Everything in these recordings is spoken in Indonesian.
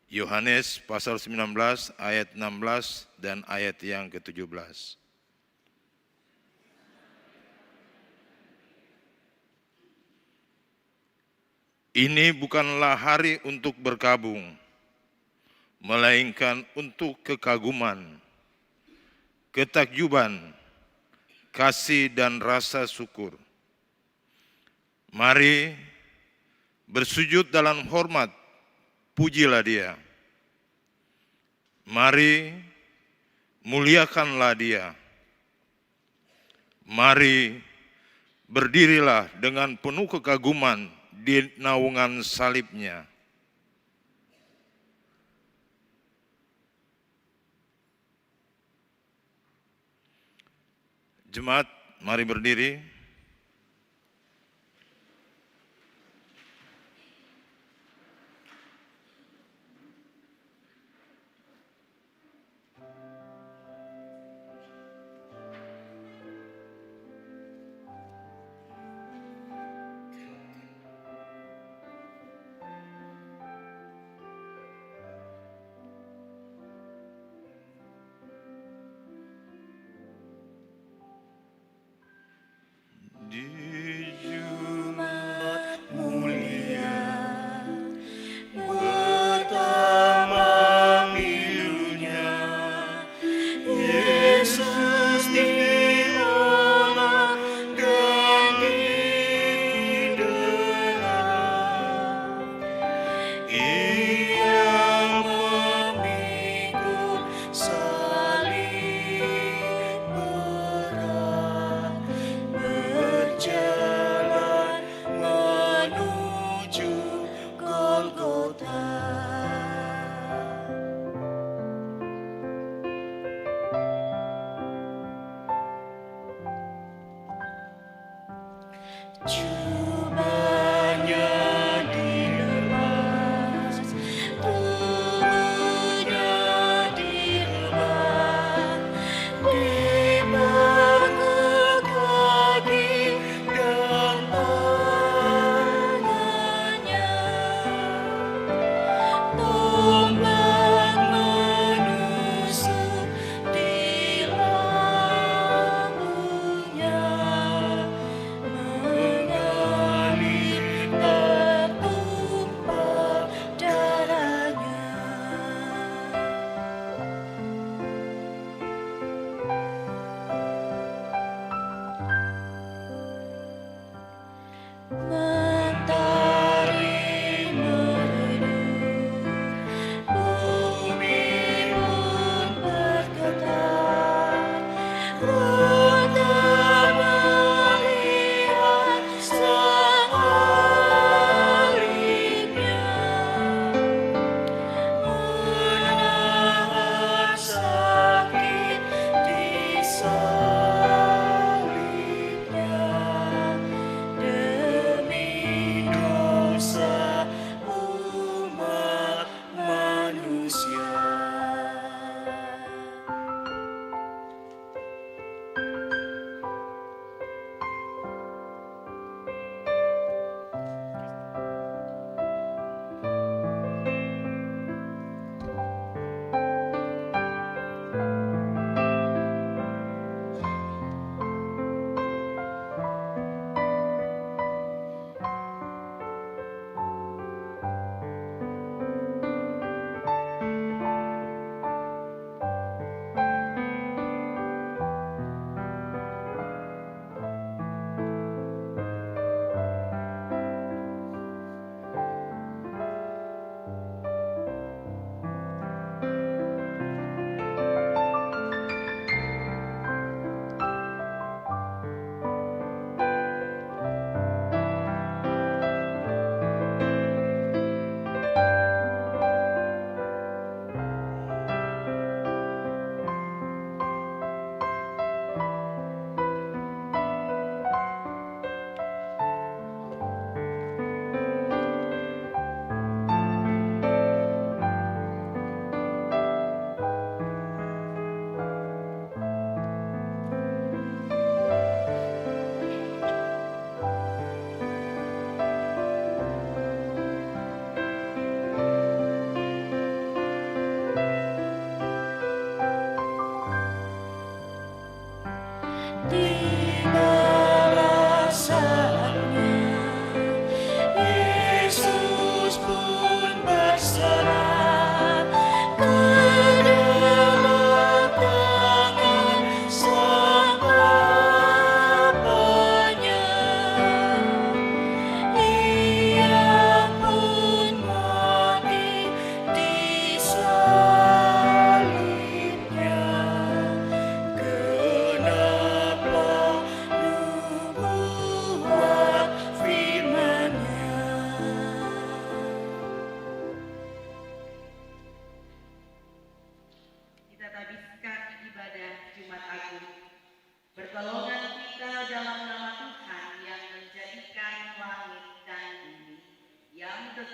Yohanes pasal 19 ayat 16 dan ayat yang ke-17. Ini bukanlah hari untuk berkabung, melainkan untuk kekaguman, ketakjuban, kasih dan rasa syukur. Mari bersujud dalam hormat, pujilah Dia. Mari muliakanlah Dia. Mari berdirilah dengan penuh kekaguman di naungan salib-Nya. Jemaat, mari berdiri.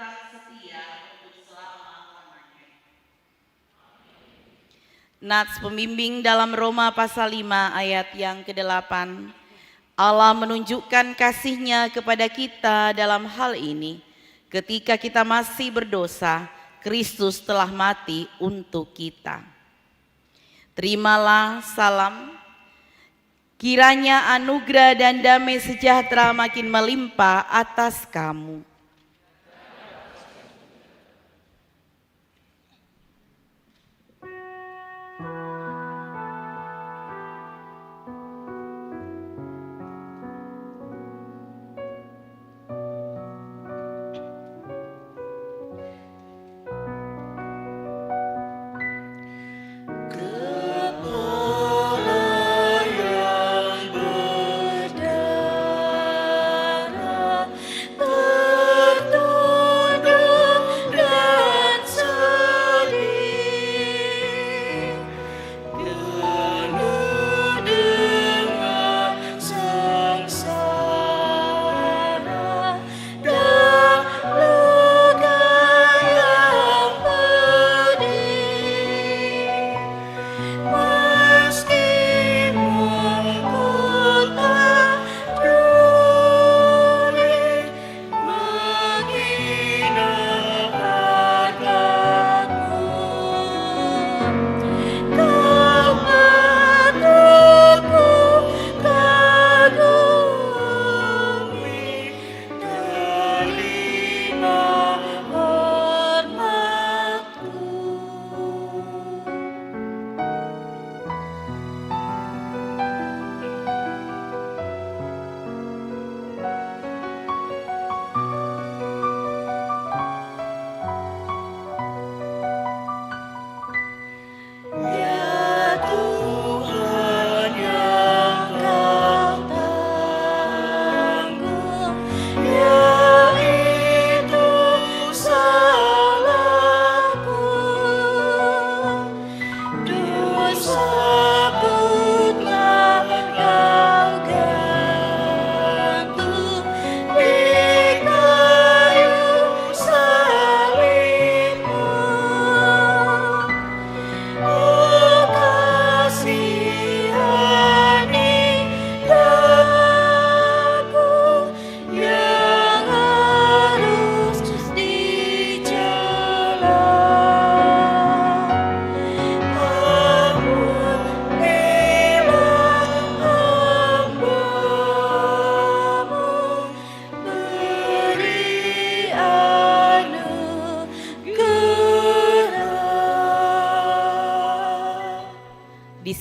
tetap setia untuk selama-lamanya. Nats pembimbing dalam Roma pasal 5 ayat yang ke-8. Allah menunjukkan kasih-Nya kepada kita dalam hal ini. Ketika kita masih berdosa, Kristus telah mati untuk kita. Terimalah salam. Kiranya anugerah dan damai sejahtera makin melimpah atas kamu.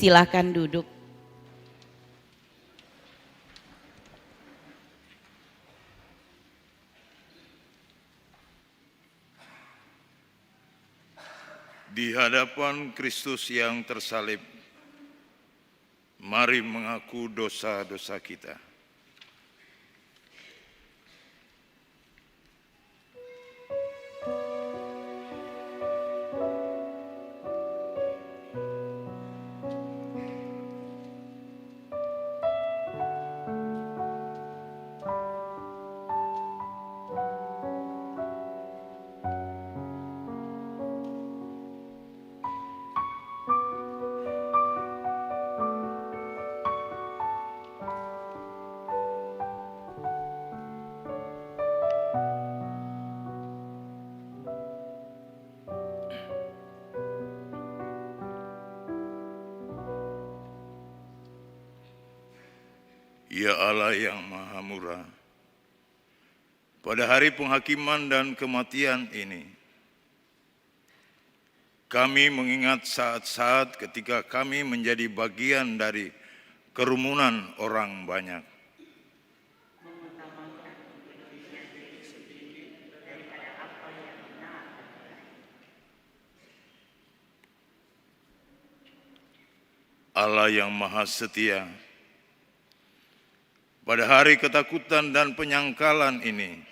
Silakan duduk. Di hadapan Kristus yang tersalib, mari mengaku dosa-dosa kita. Ya Allah yang Maha Murah, pada hari penghakiman dan kematian ini, kami mengingat saat-saat ketika kami menjadi bagian dari kerumunan orang banyak. Allah yang Maha Setia, pada hari ketakutan dan penyangkalan ini,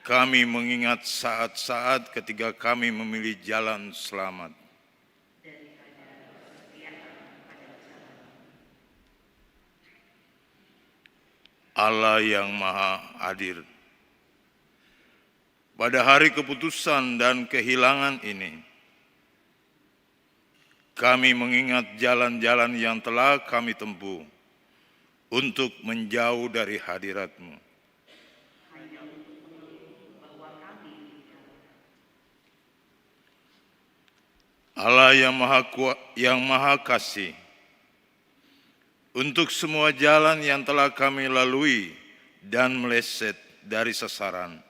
kami mengingat saat-saat ketika kami memilih jalan selamat. Allah yang Maha Adil, Pada hari keputusan dan kehilangan ini, kami mengingat jalan-jalan yang telah kami tempuh untuk menjauh dari hadirat-Mu. Allah yang Maha Kasih, untuk semua jalan yang telah kami lalui dan meleset dari sasaran,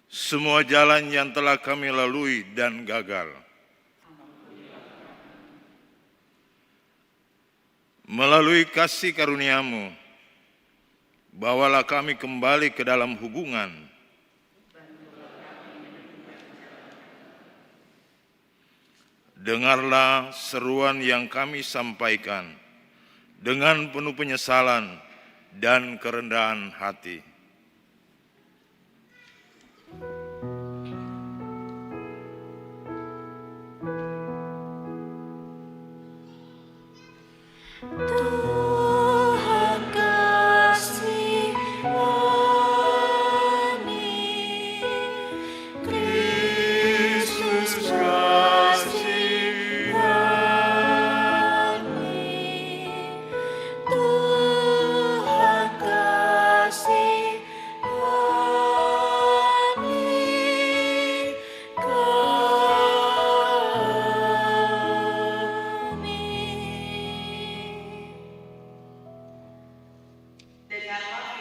semua jalan yang telah kami lalui dan gagal, melalui kasih karunia-Mu, bawalah kami kembali ke dalam hubungan. Dengarlah seruan yang kami sampaikan dengan penuh penyesalan dan kerendahan hati. Tuhan kasihani, Kristus kasihani, Tuhan kasihani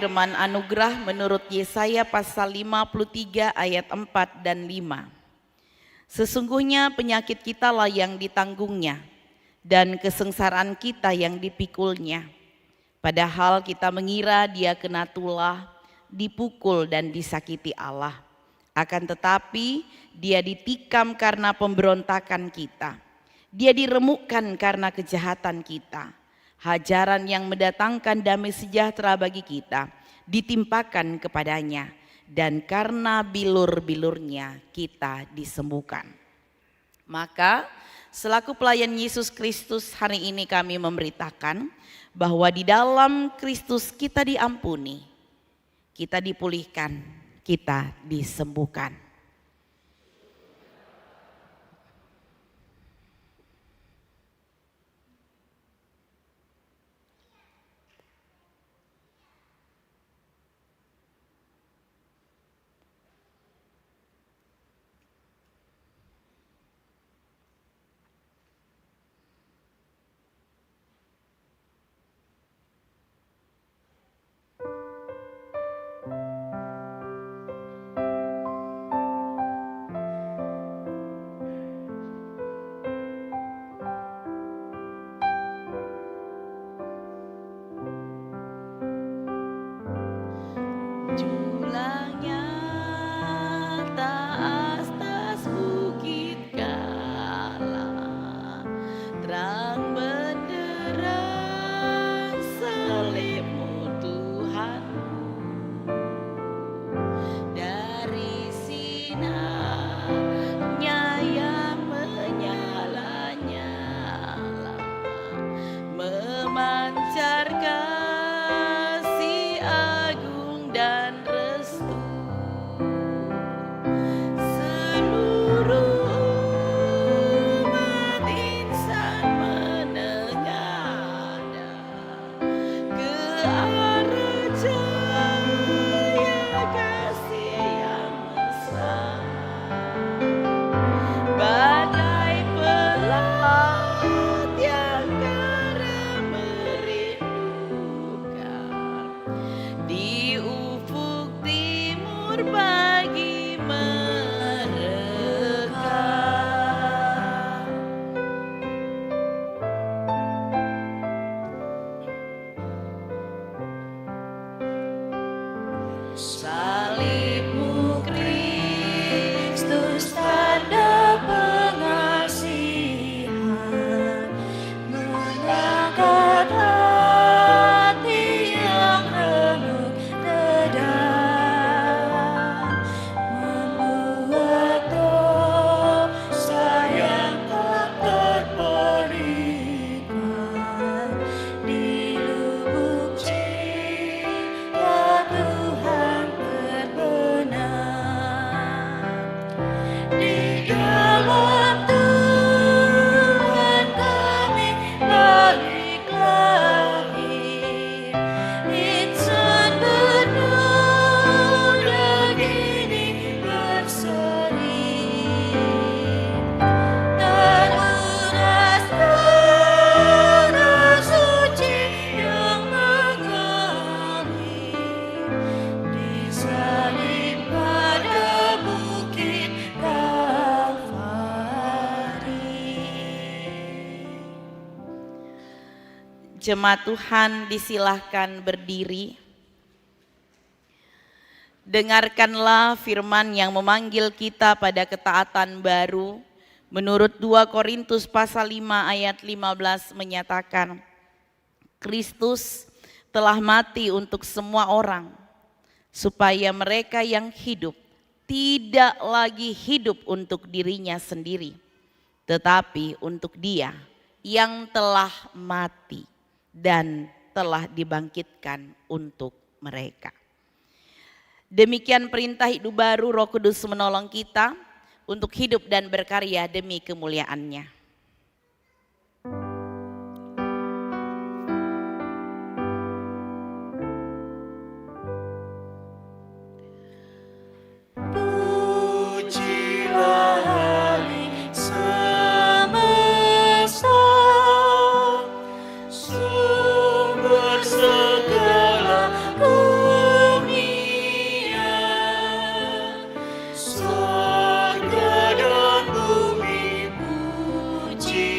Firman anugerah menurut Yesaya pasal 53 ayat 4 dan 5. Sesungguhnya penyakit kitalah yang ditanggungnya dan kesengsaraan kita yang dipikulnya. Padahal kita mengira dia kena tulah, dipukul dan disakiti Allah. Akan tetapi dia ditikam karena pemberontakan kita. Dia diremukkan karena kejahatan kita. Hajaran yang mendatangkan damai sejahtera bagi kita ditimpakan kepadanya, dan karena bilur-bilurnya kita disembuhkan. Maka selaku pelayan Yesus Kristus, hari ini kami memberitakan bahwa di dalam Kristus kita diampuni, kita dipulihkan, kita disembuhkan. Julangnya tak atas bukit Kala, terang benderang salib-Mu Tuhanku. Dari sinarnya yang menyala-nyala, memancarkan dan restu, seluruh umat insan menengadah ke arah cahaya kasih yang mesra. Jemaat Tuhan disilahkan berdiri. Dengarkanlah firman yang memanggil kita pada ketaatan baru. Menurut 2 Korintus pasal 5 ayat 15 menyatakan, Kristus telah mati untuk semua orang, supaya mereka yang hidup tidak lagi hidup untuk dirinya sendiri, tetapi untuk Dia yang telah mati dan telah dibangkitkan untuk mereka. Demikian perintah hidup baru, Roh Kudus menolong kita untuk hidup dan berkarya demi kemuliaan-Nya. Pujilah hari semesta, sumber segala dunia, sorga dan bumi puji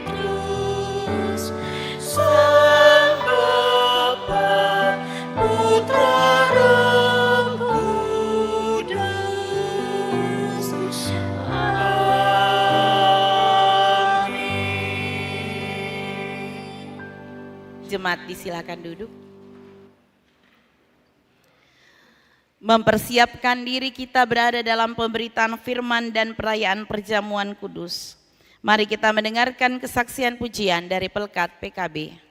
terus Sang Bapa, Putra Roh Kudus. Amin. Jemaat disilakan duduk. Mempersiapkan diri kita berada dalam pemberitaan firman dan perayaan perjamuan kudus. Mari kita mendengarkan kesaksian pujian dari Pelkat PKB.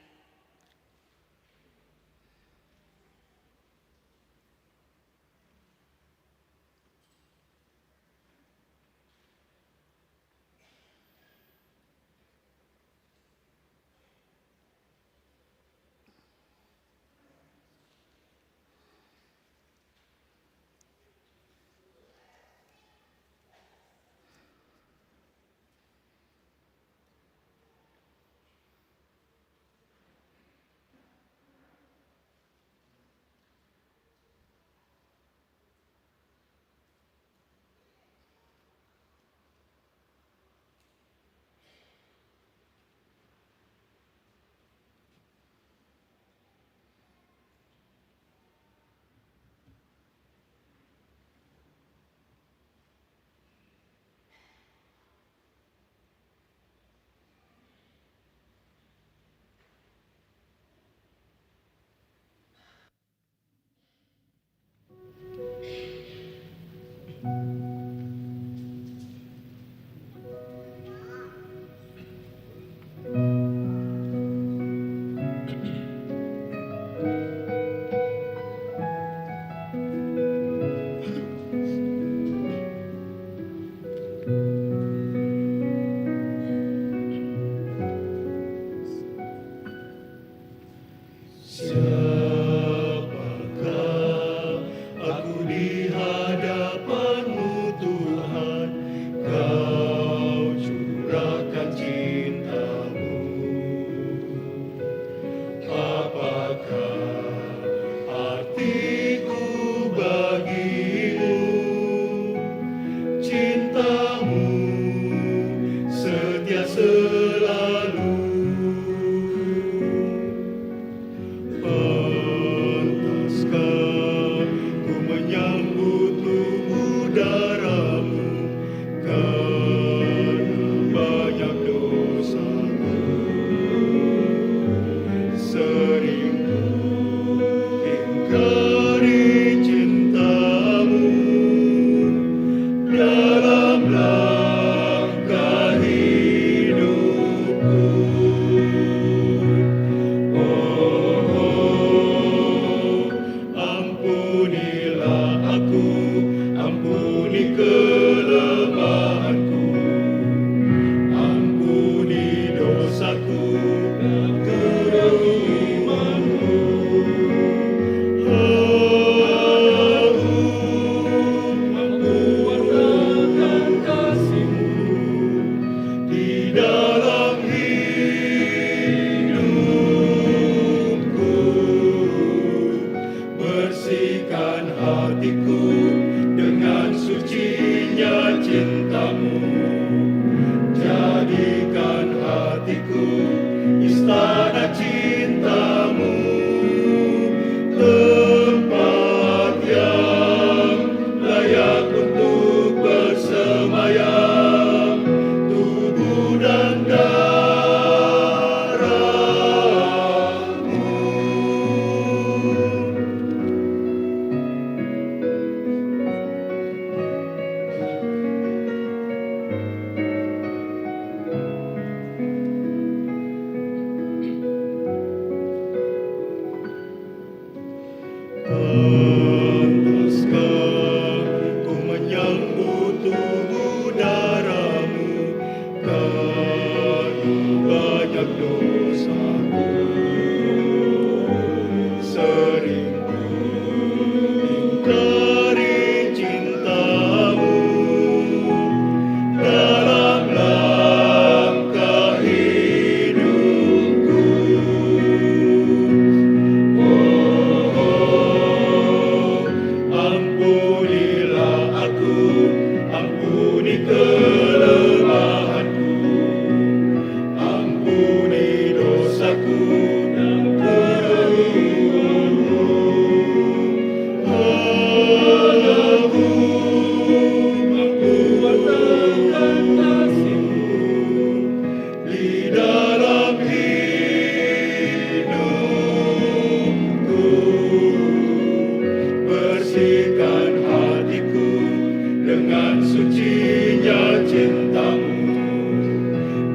dengan sucinya cintamu.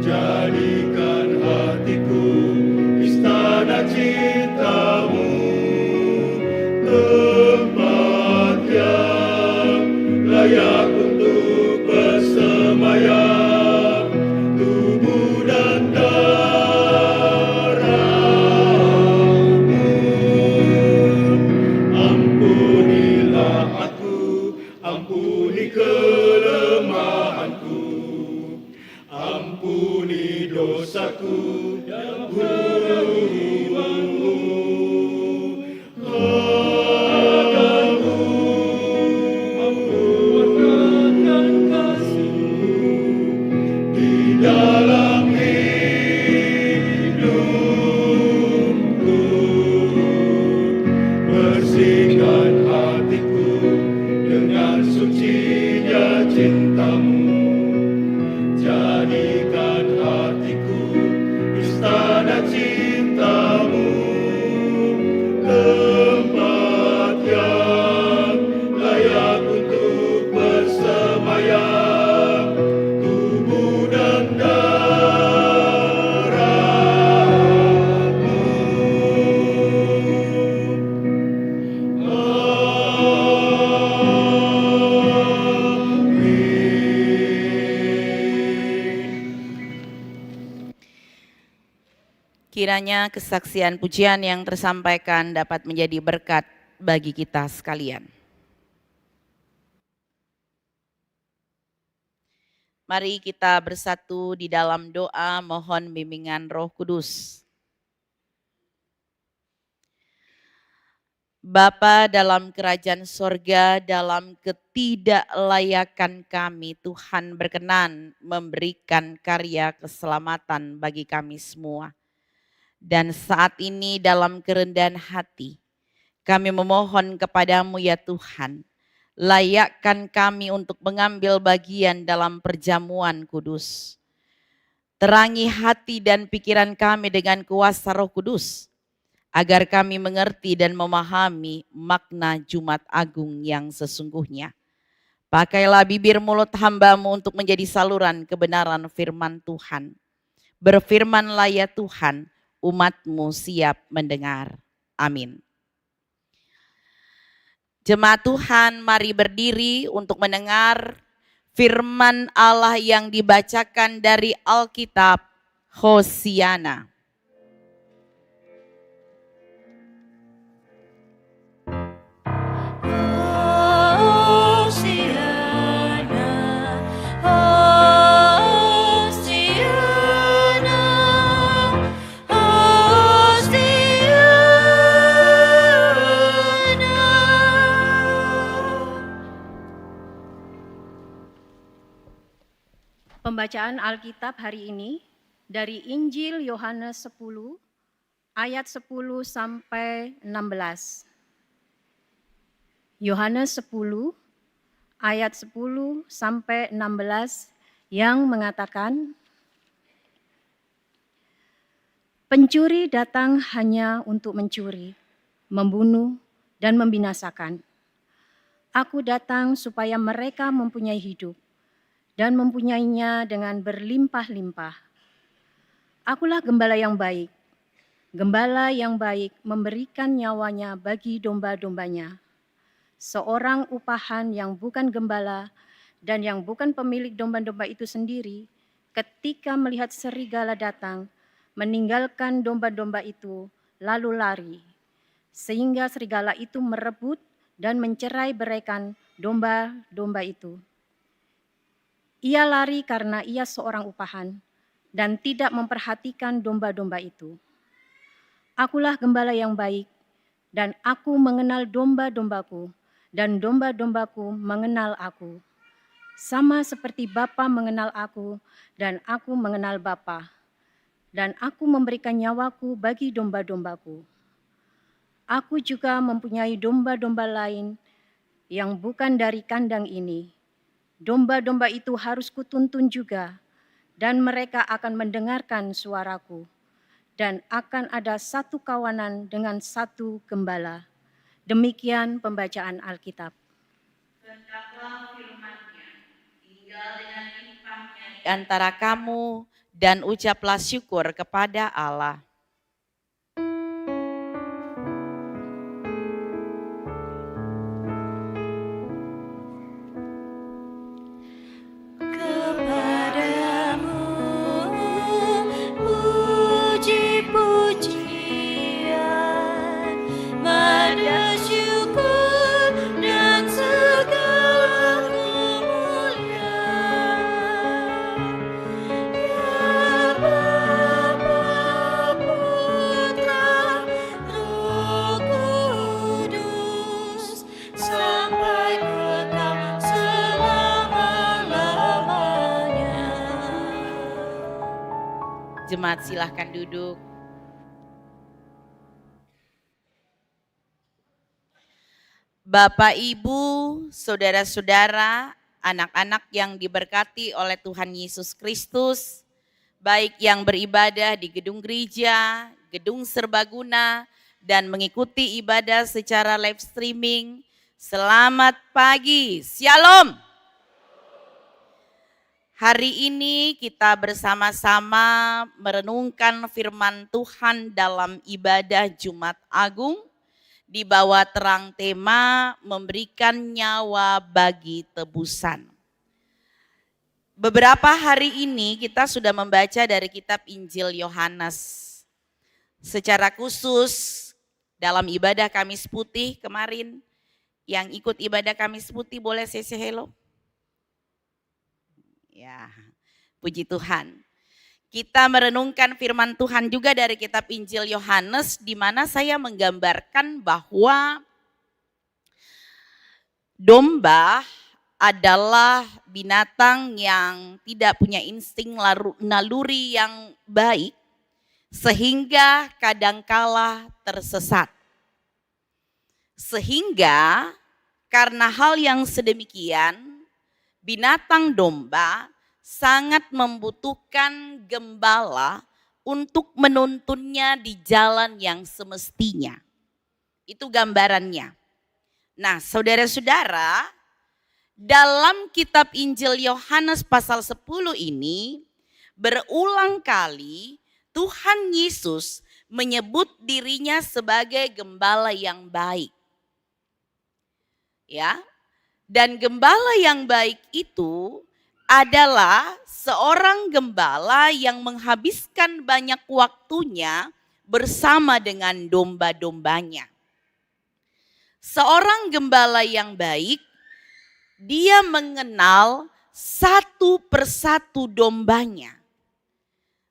Jadikan hatiku istana cintamu, tempat yang layak untuk bersemayam, tubuh dan darahmu. Ampunilah aku, ampuni kelemahanku, ampuni dosaku yang berhubungmu. Padamu aku wartakan kasih-Mu di dalam hidupku. Bersihkan hatiku dengan sucinya cintamu. Jadikan hatiku istana cintamu, tempat yang layak untuk bersemayam, tubuh dan darahmu. Kiranya kesaksian pujian yang tersampaikan dapat menjadi berkat bagi kita sekalian. Mari kita bersatu di dalam doa mohon bimbingan Roh Kudus. Bapa dalam kerajaan sorga, dalam ketidaklayakan kami, Tuhan berkenan memberikan karya keselamatan bagi kami semua. Dan saat ini dalam kerendahan hati, kami memohon kepadamu ya Tuhan, layakkan kami untuk mengambil bagian dalam perjamuan kudus. Terangi hati dan pikiran kami dengan kuasa Roh Kudus, agar kami mengerti dan memahami makna Jumat Agung yang sesungguhnya. Pakailah bibir mulut hamba-Mu untuk menjadi saluran kebenaran firman Tuhan. Berfirmanlah ya Tuhan, umat-Mu siap mendengar. Amin. Jemaat Tuhan, mari berdiri untuk mendengar firman Allah yang dibacakan dari Alkitab Hosiana. Pembacaan Alkitab hari ini dari Injil Yohanes 10 ayat 10 sampai 16. Yohanes 10 ayat 10 sampai 16 yang mengatakan, pencuri datang hanya untuk mencuri, membunuh, dan membinasakan. Aku datang supaya mereka mempunyai hidup dan mempunyainya dengan berlimpah-limpah. Akulah gembala yang baik. Gembala yang baik memberikan nyawanya bagi domba-dombanya. Seorang upahan yang bukan gembala dan yang bukan pemilik domba-domba itu sendiri, ketika melihat serigala datang, meninggalkan domba-domba itu, lalu lari. Sehingga serigala itu merebut dan mencerai-beraikan domba-domba itu. Ia lari karena ia seorang upahan dan tidak memperhatikan domba-domba itu. Akulah gembala yang baik, dan aku mengenal domba-dombaku, dan domba-dombaku mengenal aku. Sama seperti Bapa mengenal aku, dan aku mengenal Bapa. Dan aku memberikan nyawaku bagi domba-dombaku. Aku juga mempunyai domba-domba lain yang bukan dari kandang ini. Domba-domba itu harus kutuntun juga, dan mereka akan mendengarkan suaraku, dan akan ada satu kawanan dengan satu gembala. Demikian pembacaan Alkitab. Hendaklah firman di antara kamu dan ucaplah syukur kepada Allah. Kepadamu puji-pujian, mada syukur dan segala kemuliaan. Ya Bapa, Putra, Roh Kudus, sampai kekal selama-lamanya. Jemaat silahkan duduk. Bapak, Ibu, saudara-saudara, anak-anak yang diberkati oleh Tuhan Yesus Kristus, baik yang beribadah di gedung gereja, gedung serbaguna, dan mengikuti ibadah secara live streaming. Selamat pagi, Shalom. Hari ini kita bersama-sama merenungkan firman Tuhan dalam ibadah Jumat Agung di bawah terang tema memberikan nyawa bagi tebusan. Beberapa hari ini kita sudah membaca dari kitab Injil Yohanes. Secara khusus dalam ibadah Kamis Putih kemarin, yang ikut ibadah Kamis Putih boleh say hello? Ya, puji Tuhan. Kita merenungkan firman Tuhan juga dari kitab Injil Yohanes, di mana saya menggambarkan bahwa domba adalah binatang yang tidak punya insting naluri yang baik, sehingga kadangkala tersesat. Sehingga karena hal yang sedemikian, binatang domba sangat membutuhkan gembala untuk menuntunnya di jalan yang semestinya. Itu gambarannya. Nah, saudara-saudara, dalam kitab Injil Yohanes pasal 10 ini, berulang kali Tuhan Yesus menyebut dirinya sebagai gembala yang baik. Ya, dan gembala yang baik itu adalah seorang gembala yang menghabiskan banyak waktunya bersama dengan domba-dombanya. Seorang gembala yang baik, dia mengenal satu persatu dombanya.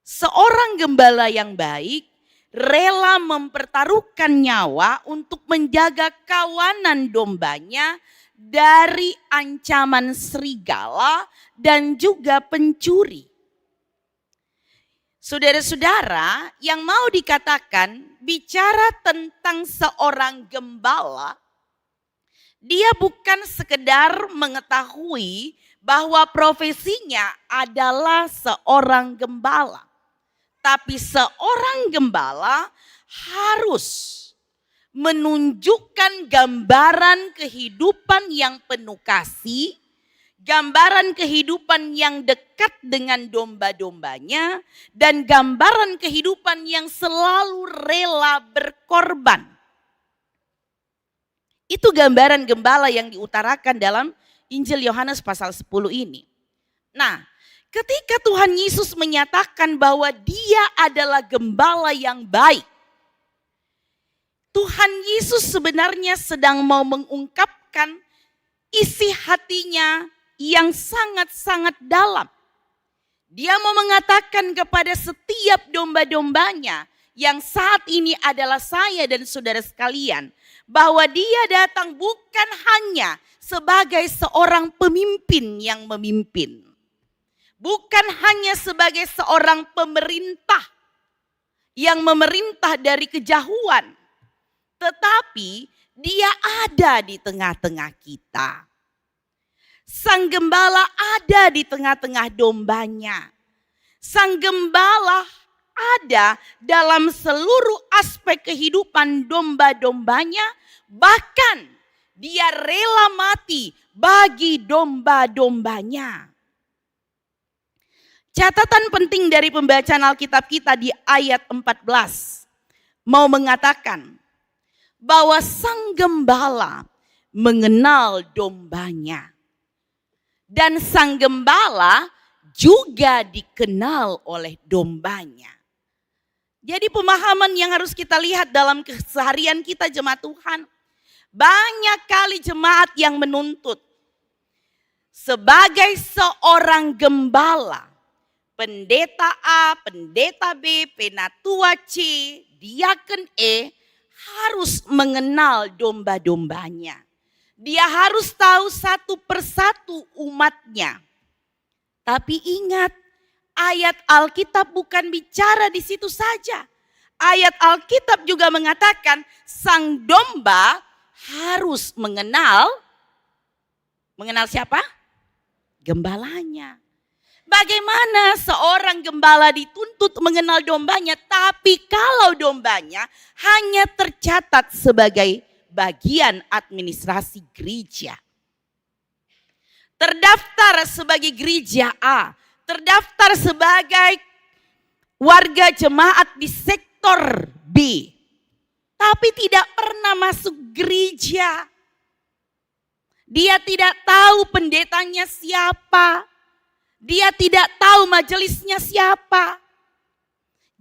Seorang gembala yang baik rela mempertaruhkan nyawa untuk menjaga kawanan dombanya dari ancaman serigala dan juga pencuri. Saudara-saudara, yang mau dikatakan bicara tentang seorang gembala, dia bukan sekedar mengetahui bahwa profesinya adalah seorang gembala. Tapi seorang gembala harus menunjukkan gambaran kehidupan yang penuh kasih, gambaran kehidupan yang dekat dengan domba-dombanya, dan gambaran kehidupan yang selalu rela berkorban. Itu gambaran gembala yang diutarakan dalam Injil Yohanes pasal 10 ini. Nah, ketika Tuhan Yesus menyatakan bahwa Dia adalah gembala yang baik, Tuhan Yesus sebenarnya sedang mau mengungkapkan isi hatinya yang sangat-sangat dalam. Dia mau mengatakan kepada setiap domba-dombanya yang saat ini adalah saya dan saudara sekalian, bahwa Dia datang bukan hanya sebagai seorang pemimpin yang memimpin. Bukan hanya sebagai seorang pemerintah yang memerintah dari kejauhan. Tetapi Dia ada di tengah-tengah kita. Sang gembala ada di tengah-tengah dombanya. Sang gembala ada dalam seluruh aspek kehidupan domba-dombanya. Bahkan Dia rela mati bagi domba-dombanya. Catatan penting dari pembacaan Alkitab kita di ayat 14 mau mengatakan bahwa sang gembala mengenal dombanya. Dan sang gembala juga dikenal oleh dombanya. Jadi pemahaman yang harus kita lihat dalam keseharian kita jemaat Tuhan. Banyak kali jemaat yang menuntut sebagai seorang gembala, pendeta A, pendeta B, penatua C, diaken E harus mengenal domba-dombanya. Dia harus tahu satu persatu umatnya. Tapi ingat, ayat Alkitab bukan bicara di situ saja. Ayat Alkitab juga mengatakan sang domba harus mengenal siapa? Gembalanya. Bagaimana seorang gembala dituntut mengenal dombanya, tapi kalau dombanya hanya tercatat sebagai bagian administrasi gereja. Terdaftar sebagai gereja A, terdaftar sebagai warga jemaat di sektor B, tapi tidak pernah masuk gereja. Dia tidak tahu pendetanya siapa. Dia tidak tahu majelisnya siapa.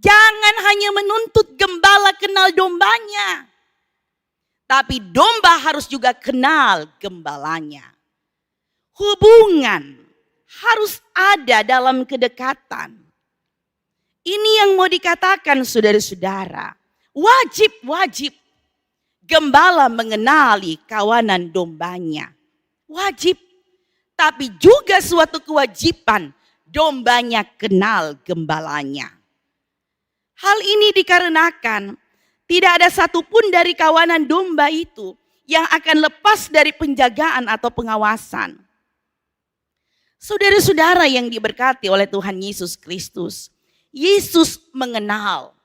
Jangan hanya menuntut gembala kenal dombanya. Tapi domba harus juga kenal gembalanya. Hubungan harus ada dalam kedekatan. Ini yang mau dikatakan saudara-saudara. Wajib gembala mengenali kawanan dombanya. Wajib. Tapi juga suatu kewajiban dombanya kenal gembalanya. Hal ini dikarenakan tidak ada satupun dari kawanan domba itu yang akan lepas dari penjagaan atau pengawasan. Saudara-saudara yang diberkati oleh Tuhan Yesus Kristus, Yesus mengenal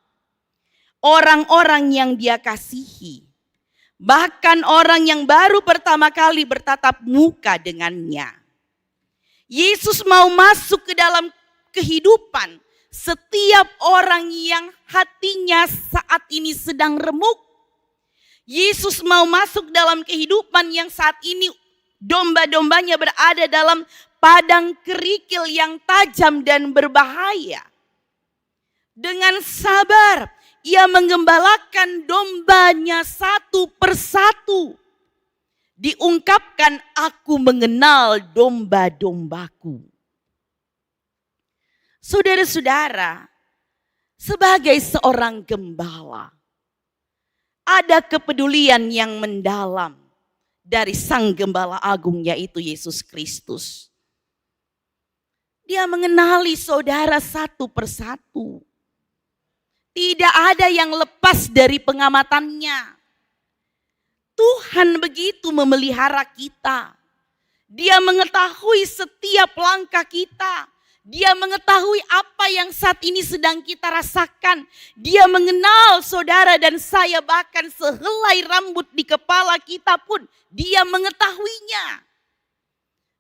orang-orang yang Dia kasihi, bahkan orang yang baru pertama kali bertatap muka dengannya. Yesus mau masuk ke dalam kehidupan setiap orang yang hatinya saat ini sedang remuk. Yesus mau masuk dalam kehidupan yang saat ini domba-dombanya berada dalam padang kerikil yang tajam dan berbahaya. Dengan sabar Ia menggembalakan dombanya satu persatu. Diungkapkan, aku mengenal domba-dombaku. Saudara-saudara, sebagai seorang gembala, ada kepedulian yang mendalam dari sang gembala agung, yaitu Yesus Kristus. Dia mengenali saudara satu persatu. Tidak ada yang lepas dari pengamatannya. Tuhan begitu memelihara kita. Dia mengetahui setiap langkah kita. Dia mengetahui apa yang saat ini sedang kita rasakan. Dia mengenal saudara dan saya, bahkan sehelai rambut di kepala kita pun Dia mengetahuinya.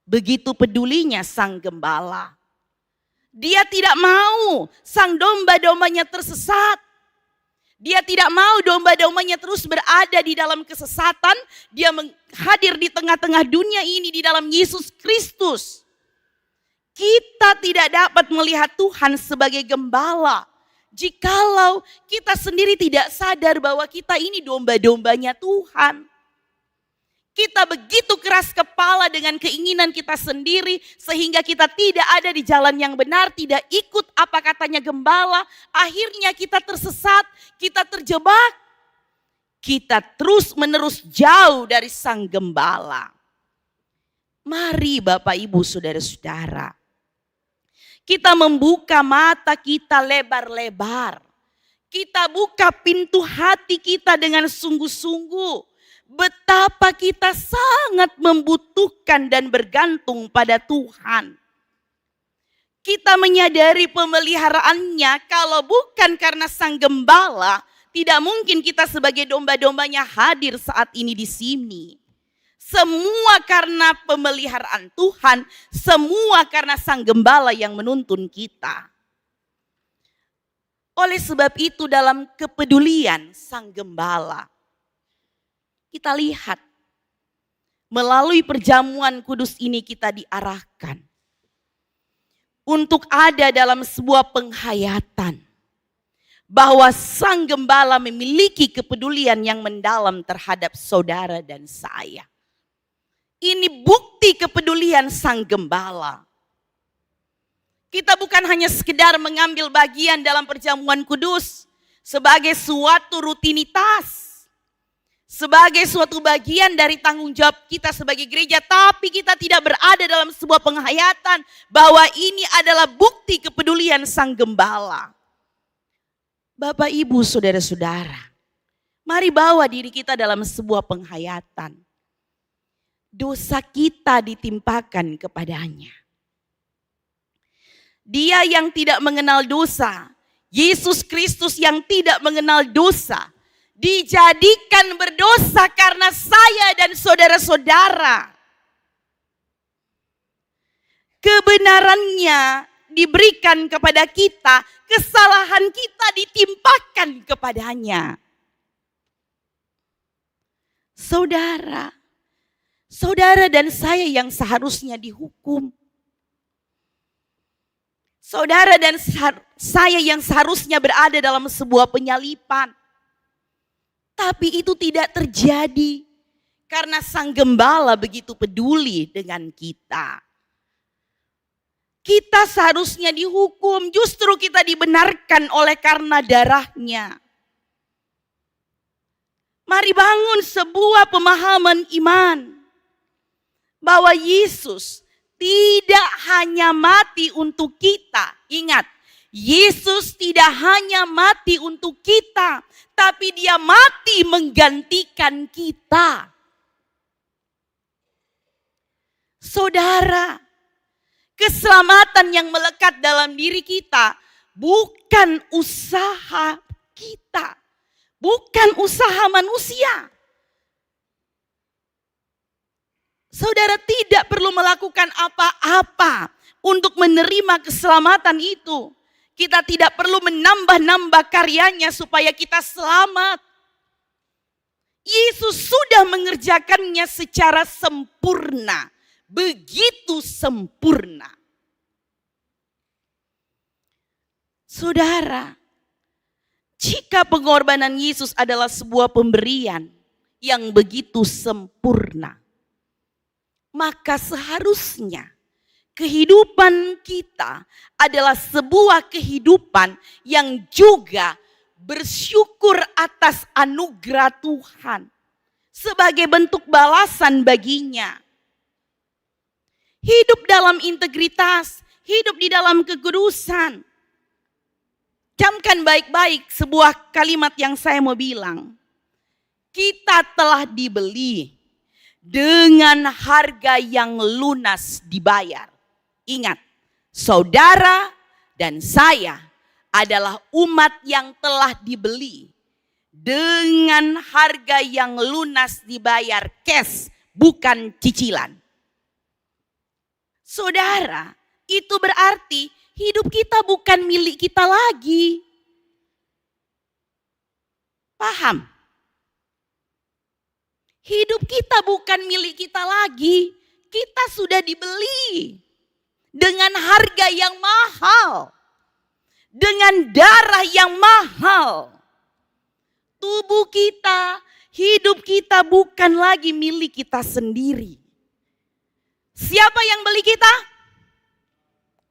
Begitu pedulinya sang gembala. Dia tidak mau sang domba-dombanya tersesat. Dia tidak mau domba-dombanya terus berada di dalam kesesatan. Dia hadir di tengah-tengah dunia ini di dalam Yesus Kristus. Kita tidak dapat melihat Tuhan sebagai gembala jikalau kita sendiri tidak sadar bahwa kita ini domba-dombanya Tuhan. Kita begitu keras kepala dengan keinginan kita sendiri sehingga kita tidak ada di jalan yang benar, tidak ikut apa katanya gembala. Akhirnya kita tersesat, kita terjebak. Kita terus menerus jauh dari sang gembala. Mari Bapak Ibu Saudara-saudara, kita membuka mata kita lebar-lebar. Kita buka pintu hati kita dengan sungguh-sungguh. Betapa kita sangat membutuhkan dan bergantung pada Tuhan. Kita menyadari pemeliharaannya, kalau bukan karena sang gembala, tidak mungkin kita sebagai domba-dombanya hadir saat ini di sini. semua karena pemeliharaan Tuhan, semua karena Sang Gembala yang menuntun kita. Oleh sebab itu dalam kepedulian Sang Gembala, kita lihat melalui perjamuan kudus ini kita diarahkan untuk ada dalam sebuah penghayatan bahwa Sang Gembala memiliki kepedulian yang mendalam terhadap saudara dan saya. Ini bukti kepedulian Sang Gembala. Kita bukan hanya sekedar mengambil bagian dalam perjamuan kudus sebagai suatu rutinitas, sebagai suatu bagian dari tanggung jawab kita sebagai gereja, tapi kita tidak berada dalam sebuah penghayatan bahwa ini adalah bukti kepedulian Sang Gembala. Bapak, Ibu, saudara-saudara, mari bawa diri kita dalam sebuah penghayatan. Dosa kita ditimpakan kepadanya. Dia yang tidak mengenal dosa, Yesus Kristus yang tidak mengenal dosa, dijadikan berdosa karena saya dan saudara-saudara. Kebenarannya diberikan kepada kita, kesalahan kita ditimpakan kepadanya. Saudara dan saya yang seharusnya dihukum. Saudara dan saya yang seharusnya berada dalam sebuah penyalipan. Tapi itu tidak terjadi karena Sang Gembala begitu peduli dengan kita. Kita seharusnya dihukum, justru kita dibenarkan oleh karena darahnya. Mari bangun sebuah pemahaman iman bahwa Yesus tidak hanya mati untuk kita. Ingat, Yesus tidak hanya mati untuk kita, tapi Dia mati menggantikan kita. Saudara, keselamatan yang melekat dalam diri kita bukan usaha kita, bukan usaha manusia. Saudara tidak perlu melakukan apa-apa untuk menerima keselamatan itu. Kita tidak perlu menambah-nambah karyanya supaya kita selamat. Yesus sudah mengerjakannya secara sempurna. Begitu sempurna. Saudara, jika pengorbanan Yesus adalah sebuah pemberian yang begitu sempurna, maka seharusnya kehidupan kita adalah sebuah kehidupan yang juga bersyukur atas anugerah Tuhan sebagai bentuk balasan baginya. Hidup dalam integritas, hidup di dalam kekudusan. Camkan baik-baik sebuah kalimat yang saya mau bilang. Kita telah dibeli dengan harga yang lunas dibayar. Ingat, saudara dan saya adalah umat yang telah dibeli dengan harga yang lunas dibayar, cash, bukan cicilan. Saudara, itu berarti hidup kita bukan milik kita lagi. Paham? Hidup kita bukan milik kita lagi. Kita sudah dibeli dengan harga yang mahal. Dengan darah yang mahal. Tubuh kita, hidup kita bukan lagi milik kita sendiri. Siapa yang beli kita?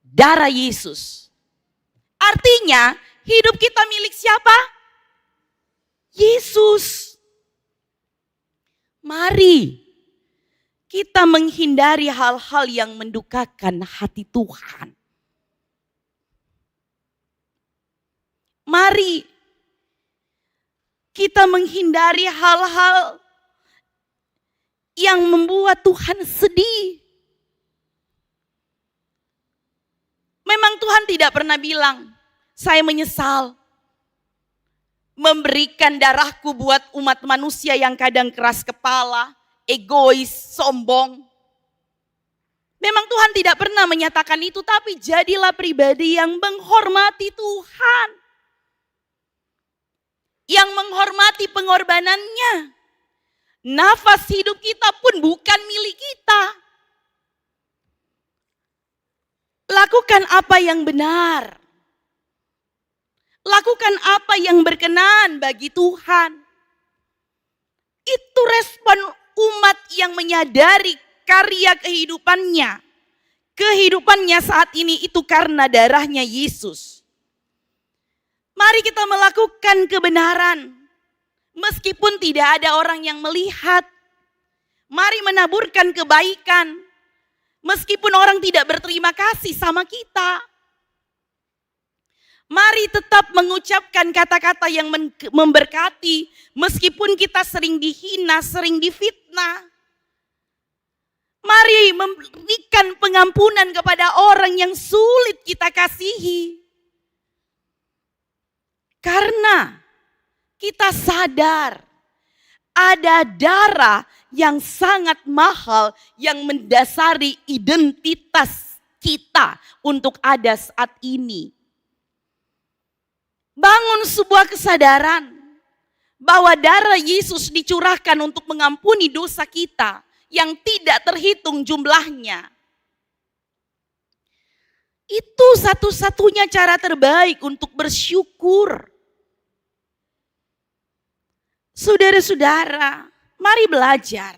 Darah Yesus. Artinya hidup kita milik siapa? Yesus. Mari kita menghindari hal-hal yang mendukakan hati Tuhan. Mari kita menghindari hal-hal yang membuat Tuhan sedih. Memang Tuhan tidak pernah bilang, saya menyesal memberikan darahku buat umat manusia yang kadang keras kepala, egois, sombong. Memang Tuhan tidak pernah menyatakan itu, tapi jadilah pribadi yang menghormati Tuhan. Yang menghormati pengorbanannya. Nafas hidup kita pun bukan milik kita. Lakukan apa yang benar. Lakukan apa yang berkenan bagi Tuhan. Itu respon umat yang menyadari karya kehidupannya. Kehidupannya saat ini itu karena darahnya Yesus. Mari kita melakukan kebenaran. Meskipun tidak ada orang yang melihat. Mari menaburkan kebaikan. Meskipun orang tidak berterima kasih sama kita. Mari tetap mengucapkan kata-kata yang memberkati. Meskipun kita sering dihina, sering difitnah. Mari memberikan pengampunan kepada orang yang sulit kita kasihi. Karena kita sadar ada darah yang sangat mahal yang mendasari identitas kita untuk ada saat ini. Bangun sebuah kesadaran bahwa darah Yesus dicurahkan untuk mengampuni dosa kita yang tidak terhitung jumlahnya. Itu satu-satunya cara terbaik untuk bersyukur. Saudara-saudara, mari belajar.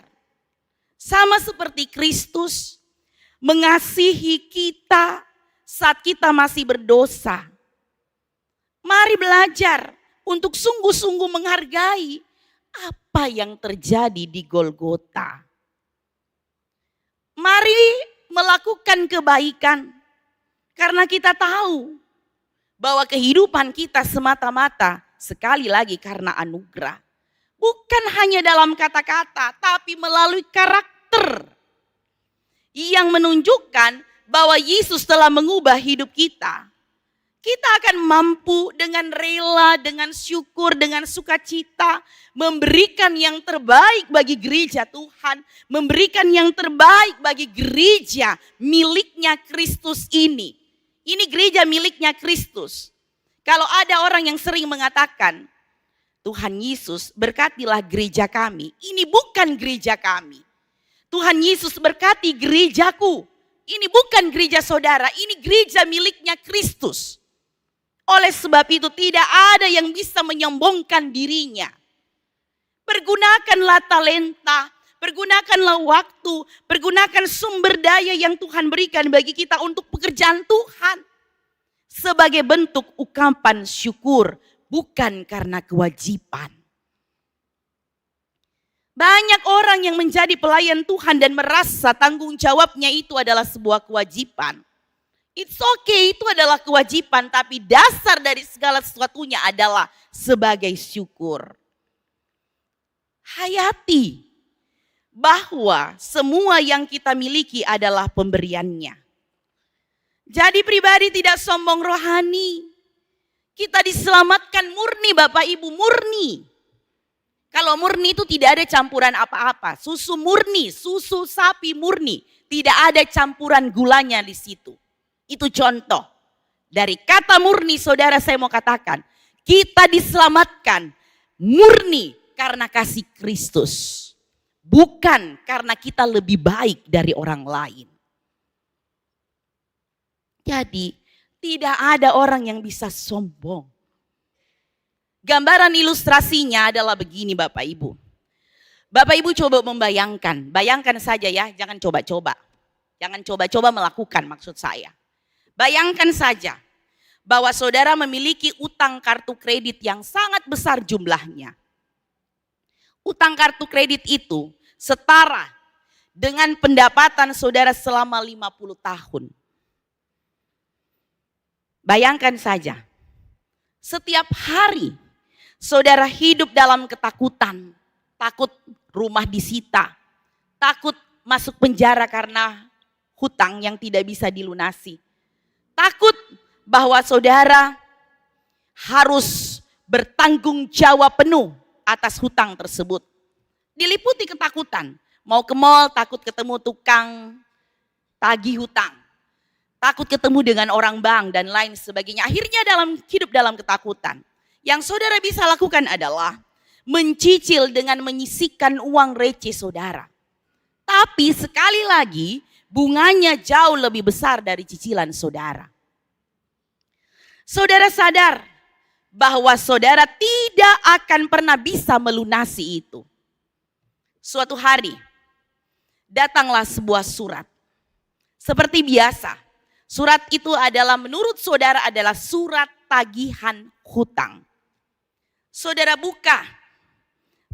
Sama seperti Kristus mengasihi kita saat kita masih berdosa. Mari belajar untuk sungguh-sungguh menghargai apa yang terjadi di Golgota. Mari melakukan kebaikan karena kita tahu bahwa kehidupan kita semata-mata sekali lagi karena anugerah. Bukan hanya dalam kata-kata, tapi melalui karakter yang menunjukkan bahwa Yesus telah mengubah hidup kita. Kita akan mampu dengan rela, dengan syukur, dengan sukacita, memberikan yang terbaik bagi gereja Tuhan, memberikan yang terbaik bagi gereja miliknya Kristus ini. Ini gereja miliknya Kristus. Kalau ada orang yang sering mengatakan, Tuhan Yesus berkatilah gereja kami. Ini bukan gereja kami. Tuhan Yesus berkati gerejaku. Ini bukan gereja saudara, ini gereja miliknya Kristus. Oleh sebab itu tidak ada yang bisa menyombongkan dirinya. Pergunakanlah talenta, pergunakanlah waktu, pergunakan sumber daya yang Tuhan berikan bagi kita untuk pekerjaan Tuhan. Sebagai bentuk ungkapan syukur. Bukan karena kewajiban. Banyak orang yang menjadi pelayan Tuhan dan merasa tanggung jawabnya itu adalah sebuah kewajiban. It's okay, itu adalah kewajiban, tapi dasar dari segala sesuatunya adalah sebagai syukur. Hayati bahwa semua yang kita miliki adalah pemberiannya. Jadi pribadi tidak sombong rohani. Kita diselamatkan murni Bapak Ibu, murni. Kalau murni itu tidak ada campuran apa-apa. Susu murni, susu sapi murni. Tidak ada campuran gulanya di situ. Itu contoh. Dari kata murni saudara saya mau katakan. Kita diselamatkan murni karena kasih Kristus. Bukan karena kita lebih baik dari orang lain. Jadi tidak ada orang yang bisa sombong. Gambaran ilustrasinya adalah begini Bapak Ibu. Bapak Ibu coba membayangkan, bayangkan saja ya, jangan coba-coba. Jangan coba-coba melakukan maksud saya. Bayangkan saja bahwa saudara memiliki utang kartu kredit yang sangat besar jumlahnya. Utang kartu kredit itu setara dengan pendapatan saudara selama 50 tahun. Bayangkan saja, setiap hari saudara hidup dalam ketakutan, takut rumah disita, takut masuk penjara karena hutang yang tidak bisa dilunasi, takut bahwa saudara harus bertanggung jawab penuh atas hutang tersebut. Diliputi ketakutan, Mau ke mall takut ketemu tukang tagih hutang. Takut ketemu dengan orang bank dan lain sebagainya. Akhirnya hidup dalam ketakutan. Yang saudara bisa lakukan adalah mencicil dengan menyisihkan uang receh saudara. Tapi sekali lagi bunganya jauh lebih besar dari cicilan saudara. Saudara sadar bahwa saudara tidak akan pernah bisa melunasi itu. Suatu hari datanglah sebuah surat. Seperti biasa, surat itu adalah menurut saudara adalah surat tagihan hutang. Saudara buka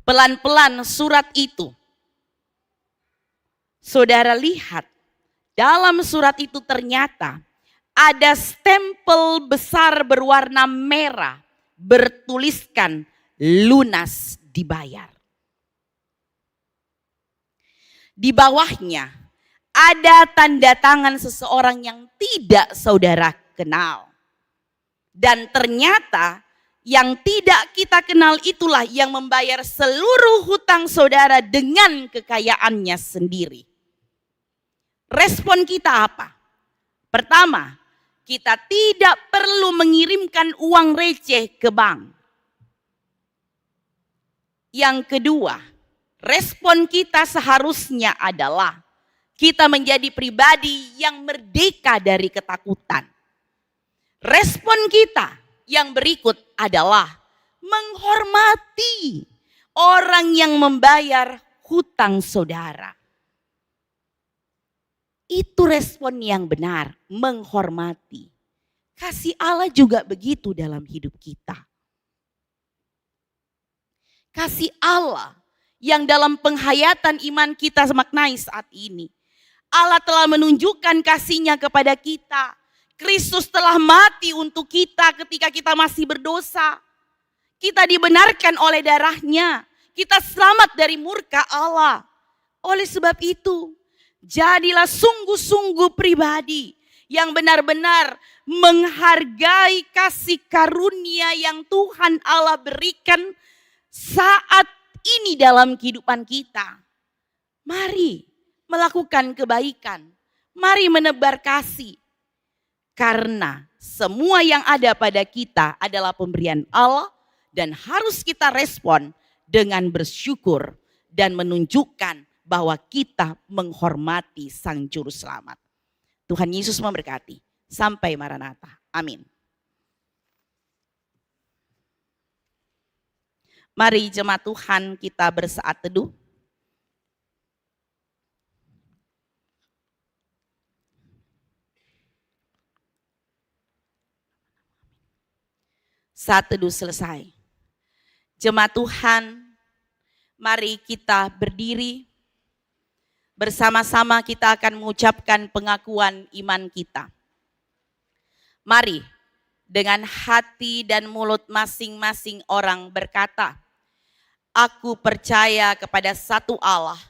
pelan-pelan surat itu. Saudara lihat dalam surat itu ternyata ada stempel besar berwarna merah bertuliskan lunas dibayar. Di bawahnya ada tanda tangan seseorang yang tidak saudara kenal. Dan ternyata yang tidak kita kenal itulah yang membayar seluruh hutang saudara dengan kekayaannya sendiri. Respon kita apa? Pertama, kita tidak perlu mengirimkan uang receh ke bank. Yang kedua, respon kita seharusnya adalah kita menjadi pribadi yang merdeka dari ketakutan. Respon kita yang berikut adalah menghormati orang yang membayar hutang saudara. Itu respon yang benar, menghormati. Kasih Allah juga begitu dalam hidup kita. Kasih Allah yang dalam penghayatan iman kita maknai saat ini. Allah telah menunjukkan kasih-Nya kepada kita. Kristus telah mati untuk kita ketika kita masih berdosa. Kita dibenarkan oleh darah-Nya. Kita selamat dari murka Allah. Oleh sebab itu, jadilah sungguh-sungguh pribadi yang benar-benar menghargai kasih karunia yang Tuhan Allah berikan saat ini dalam kehidupan kita. Mari melakukan kebaikan. Mari menebar kasih. Karena semua yang ada pada kita adalah pemberian Allah dan harus kita respon dengan bersyukur dan menunjukkan bahwa kita menghormati Sang Juru Selamat. Tuhan Yesus memberkati. Sampai Maranatha. Amin. Mari jemaat Tuhan kita bersaat teduh. Saat teduh selesai. Jemaat Tuhan, mari kita berdiri. Bersama-sama kita akan mengucapkan pengakuan iman kita. Mari dengan hati dan mulut masing-masing orang berkata, aku percaya kepada satu Allah,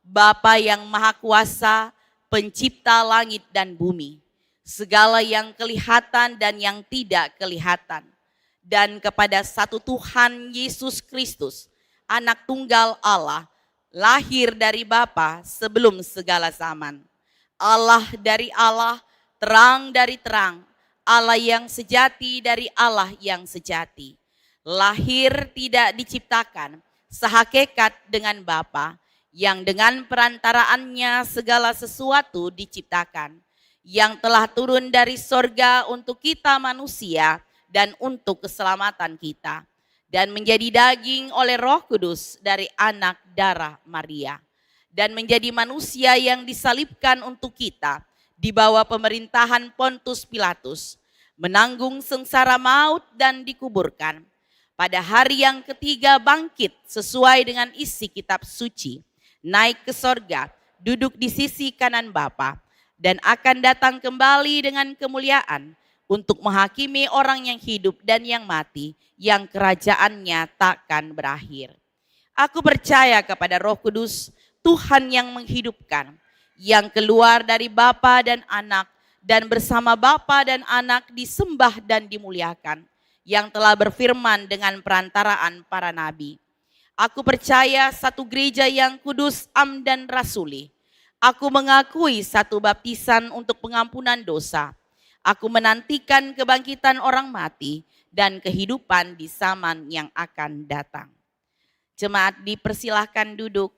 Bapa yang Maha Kuasa, Pencipta langit dan bumi, segala yang kelihatan dan yang tidak kelihatan, dan kepada satu Tuhan Yesus Kristus, Anak Tunggal Allah, lahir dari Bapa sebelum segala zaman. Allah dari Allah, terang dari terang, Allah yang sejati dari Allah yang sejati. Lahir tidak diciptakan, sehakikat dengan Bapa, yang dengan perantaraannya segala sesuatu diciptakan, yang telah turun dari sorga untuk kita manusia dan untuk keselamatan kita, dan menjadi daging oleh Roh Kudus dari anak darah Maria, dan menjadi manusia yang disalibkan untuk kita di bawah pemerintahan Pontus Pilatus, menanggung sengsara maut dan dikuburkan. Pada hari yang ketiga bangkit sesuai dengan isi kitab suci, naik ke sorga, duduk di sisi kanan Bapa, dan akan datang kembali dengan kemuliaan untuk menghakimi orang yang hidup dan yang mati, yang kerajaannya takkan berakhir. Aku percaya kepada Roh Kudus, Tuhan yang menghidupkan, yang keluar dari Bapa dan Anak, dan bersama Bapa dan Anak disembah dan dimuliakan, yang telah berfirman dengan perantaraan para nabi. Aku percaya satu gereja yang kudus, am dan rasuli. Aku mengakui satu baptisan untuk pengampunan dosa. Aku menantikan kebangkitan orang mati dan kehidupan di zaman yang akan datang. Jemaat dipersilahkan duduk.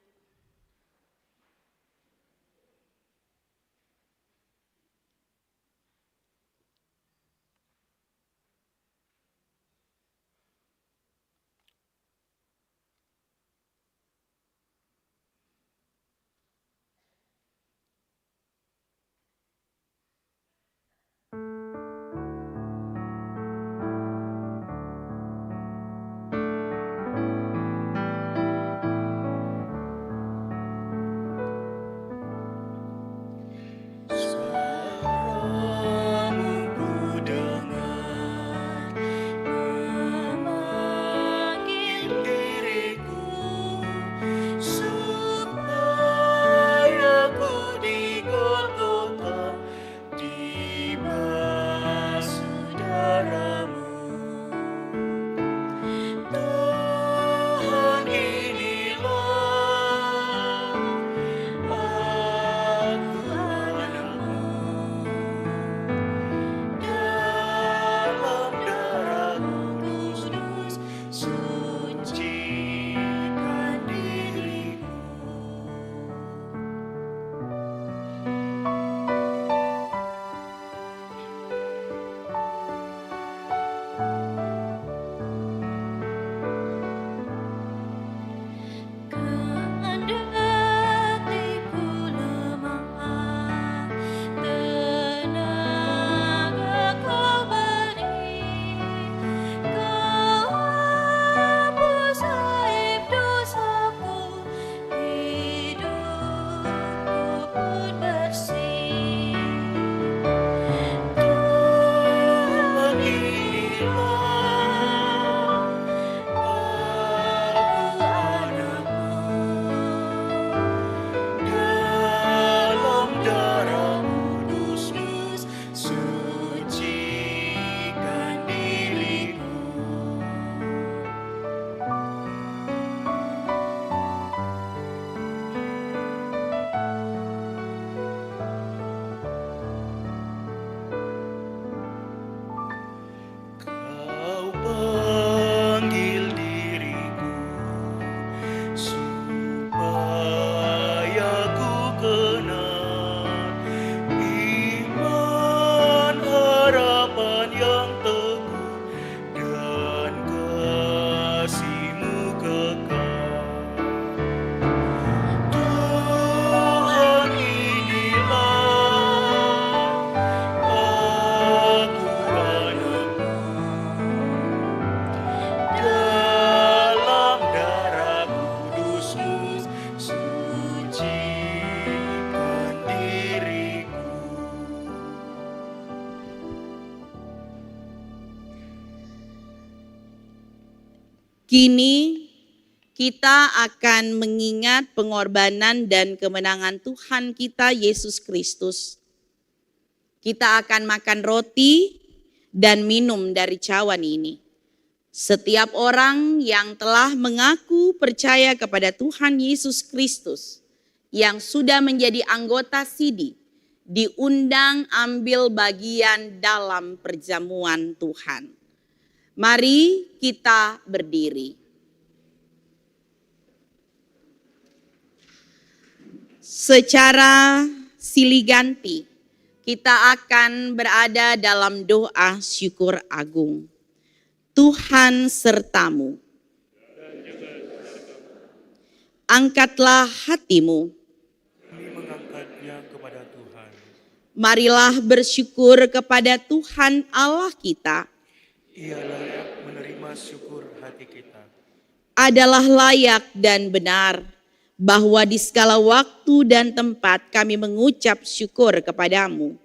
Kini kita akan mengingat pengorbanan dan kemenangan Tuhan kita Yesus Kristus. Kita akan makan roti dan minum dari cawan ini. Setiap orang yang telah mengaku percaya kepada Tuhan Yesus Kristus, yang sudah menjadi anggota SIDI, diundang ambil bagian dalam perjamuan Tuhan. Mari kita berdiri. Secara silih ganti, kita akan berada dalam doa syukur agung. Tuhan sertamu. Angkatlah hatimu. Kami mengangkatnya kepada Tuhan. Marilah bersyukur kepada Tuhan Allah kita. Ia layak menerima syukur hati kita. Adalah layak dan benar bahwa di segala waktu dan tempat kami mengucap syukur kepadamu.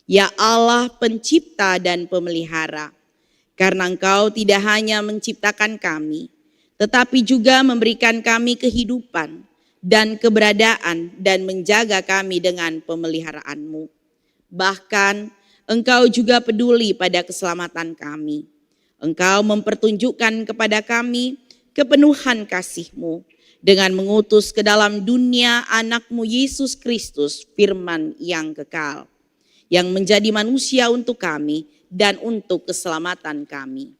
Ya Allah pencipta dan pemelihara, karena Engkau tidak hanya menciptakan kami, tetapi juga memberikan kami kehidupan dan keberadaan dan menjaga kami dengan pemeliharaan-Mu. Bahkan Engkau juga peduli pada keselamatan kami. Engkau mempertunjukkan kepada kami kepenuhan kasih-Mu dengan mengutus ke dalam dunia anak-Mu Yesus Kristus, firman yang kekal, yang menjadi manusia untuk kami dan untuk keselamatan kami.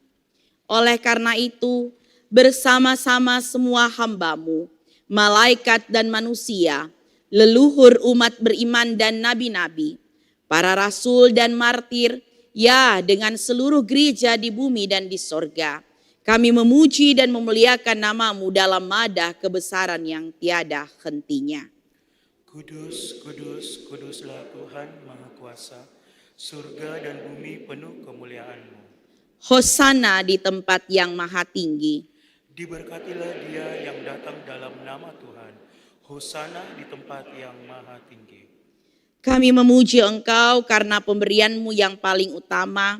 Oleh karena itu, bersama-sama semua hamba-Mu, malaikat dan manusia, leluhur umat beriman dan nabi-nabi, para rasul dan martir, ya dengan seluruh gereja di bumi dan di sorga, kami memuji dan memuliakan nama-Mu dalam madah kebesaran yang tiada hentinya. Kudus, kudus, kuduslah Tuhan Maha Kuasa, surga dan bumi penuh kemuliaan-Mu. Hosana di tempat yang maha tinggi. Diberkatilah dia yang datang dalam nama Tuhan. Hosana di tempat yang maha tinggi. Kami memuji Engkau karena pemberian-Mu yang paling utama,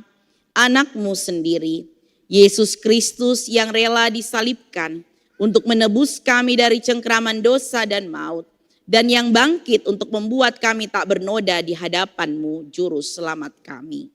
anak-Mu sendiri, Yesus Kristus yang rela disalibkan untuk menebus kami dari cengkraman dosa dan maut, dan yang bangkit untuk membuat kami tak bernoda di hadapan-Mu, Juru Selamat kami.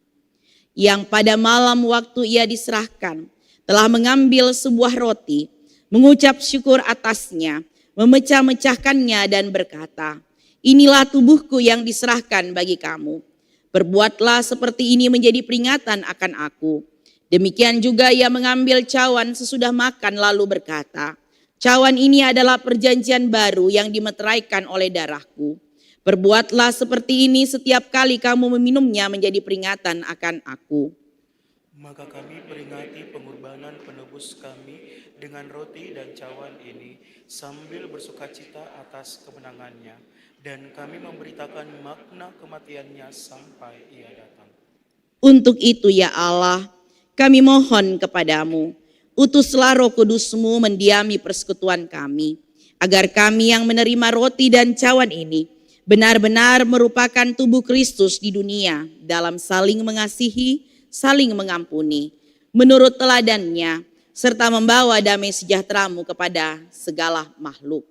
Yang pada malam waktu Ia diserahkan, telah mengambil sebuah roti, mengucap syukur atasnya, memecah-mecahkannya dan berkata, "Inilah tubuhku yang diserahkan bagi kamu. Perbuatlah seperti ini menjadi peringatan akan aku." Demikian juga Ia mengambil cawan sesudah makan lalu berkata, "Cawan ini adalah perjanjian baru yang dimeteraikan oleh darahku. Perbuatlah seperti ini setiap kali kamu meminumnya menjadi peringatan akan aku." Maka kami peringati pengorbanan penebus kami dengan roti dan cawan ini sambil bersukacita atas kemenangannya, dan kami memberitakan makna kematiannya sampai Ia datang. Untuk itu ya Allah, kami mohon kepadamu, utuslah Roh Kudus-Mu mendiami persekutuan kami, agar kami yang menerima roti dan cawan ini benar-benar merupakan tubuh Kristus di dunia dalam saling mengasihi, saling mengampuni, menurut teladannya, serta membawa damai sejahtera-Mu kepada segala makhluk.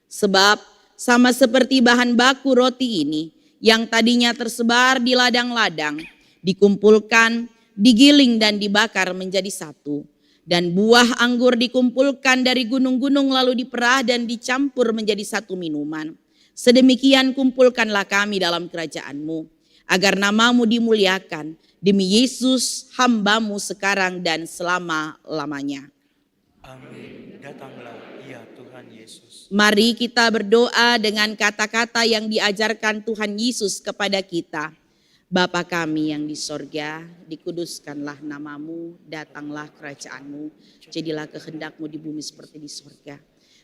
Sebab sama seperti bahan baku roti ini yang tadinya tersebar di ladang-ladang, dikumpulkan, digiling dan dibakar menjadi satu, dan buah anggur dikumpulkan dari gunung-gunung lalu diperah dan dicampur menjadi satu minuman. Sedemikian kumpulkanlah kami dalam kerajaan-Mu, agar nama-Mu dimuliakan demi Yesus hamba-Mu sekarang dan selama-lamanya. Amin. Datanglah ya Tuhan Yesus. Mari kita berdoa dengan kata-kata yang diajarkan Tuhan Yesus kepada kita. Bapa kami yang di sorga, dikuduskanlah nama-Mu, datanglah kerajaan-Mu, jadilah kehendak-Mu di bumi seperti di sorga.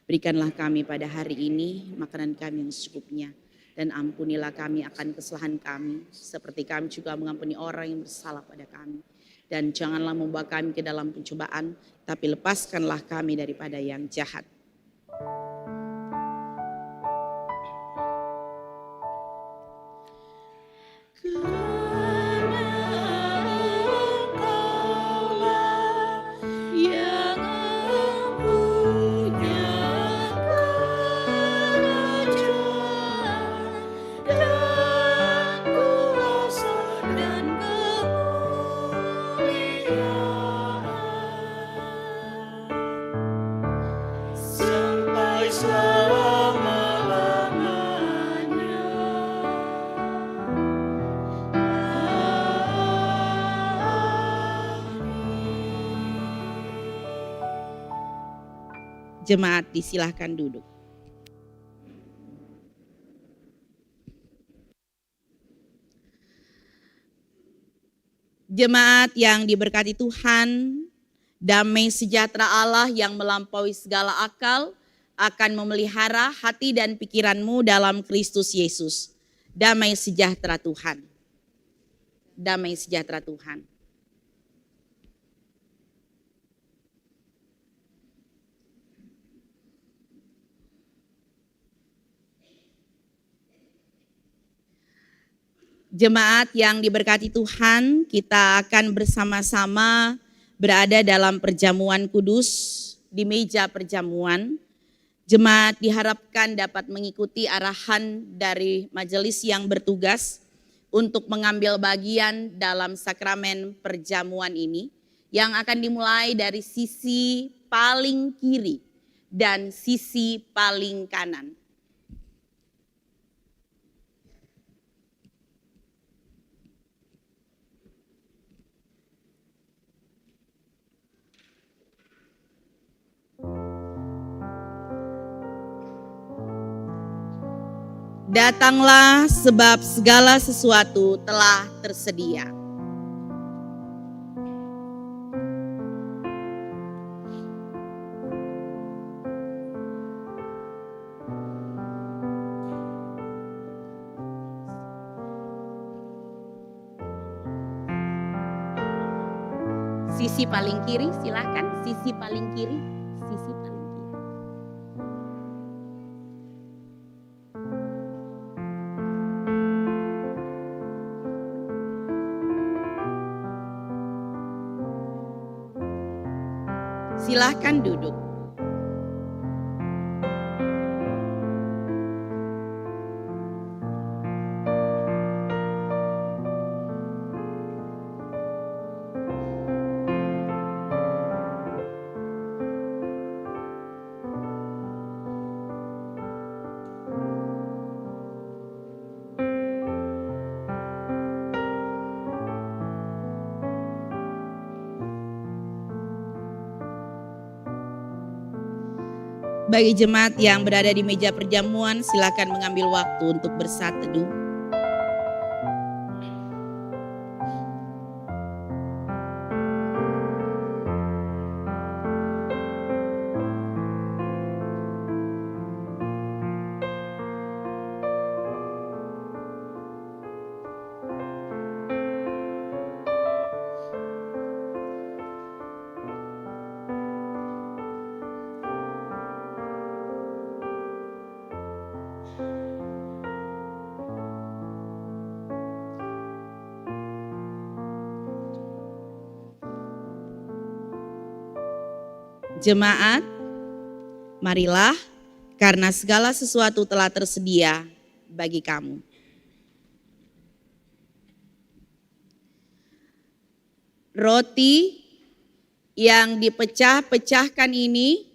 Berikanlah kami pada hari ini makanan kami yang secukupnya, dan ampunilah kami akan kesalahan kami, seperti kami juga mengampuni orang yang bersalah pada kami. Dan janganlah membawa kami ke dalam pencobaan, tapi lepaskanlah kami daripada yang jahat. Sampai selama-lamanya. Jemaat disilahkan duduk. Jemaat yang diberkati Tuhan, damai sejahtera Allah yang melampaui segala akal akan memelihara hati dan pikiranmu dalam Kristus Yesus. Damai sejahtera Tuhan. Damai sejahtera Tuhan. Jemaat yang diberkati Tuhan, kita akan bersama-sama berada dalam perjamuan kudus di meja perjamuan. Jemaat diharapkan dapat mengikuti arahan dari majelis yang bertugas untuk mengambil bagian dalam sakramen perjamuan ini yang akan dimulai dari sisi paling kiri dan sisi paling kanan. Datanglah sebab segala sesuatu telah tersedia. Sisi paling kiri, silakan. Sisi paling kiri, sisi paling kiri. Silahkan duduk. Bagi jemaat yang berada di meja perjamuan, silakan mengambil waktu untuk bersaat teduh. Jemaat, marilah karena segala sesuatu telah tersedia bagi kamu. Roti yang dipecah-pecahkan ini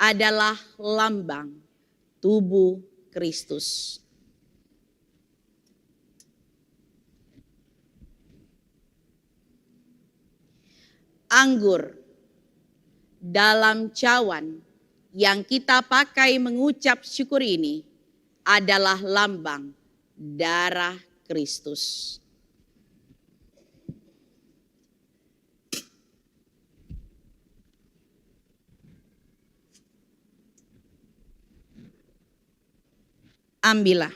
adalah lambang tubuh Kristus. Anggur dalam cawan yang kita pakai mengucap syukur ini adalah lambang darah Kristus. Ambillah.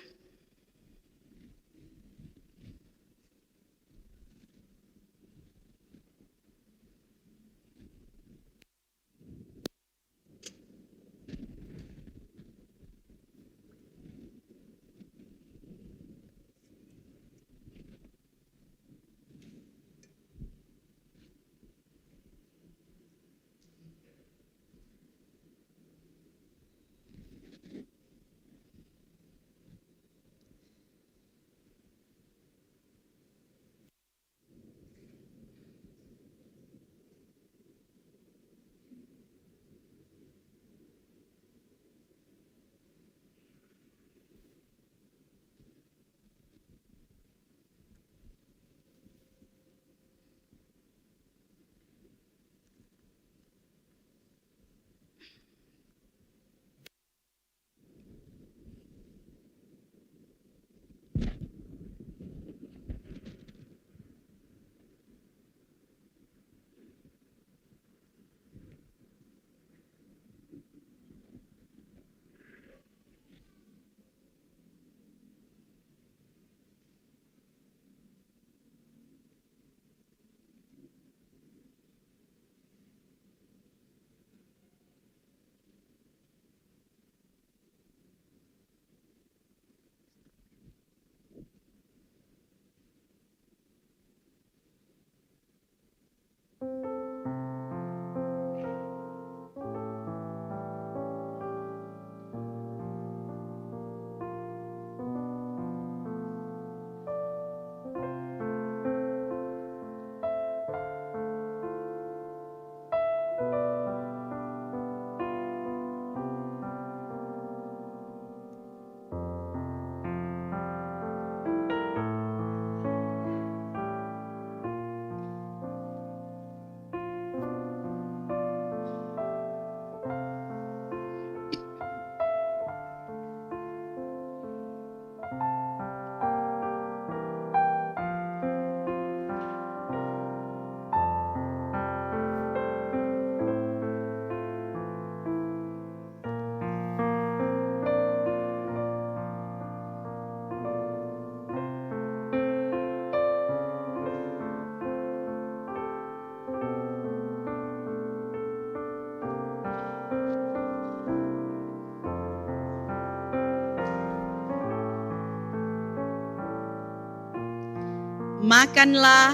Makanlah,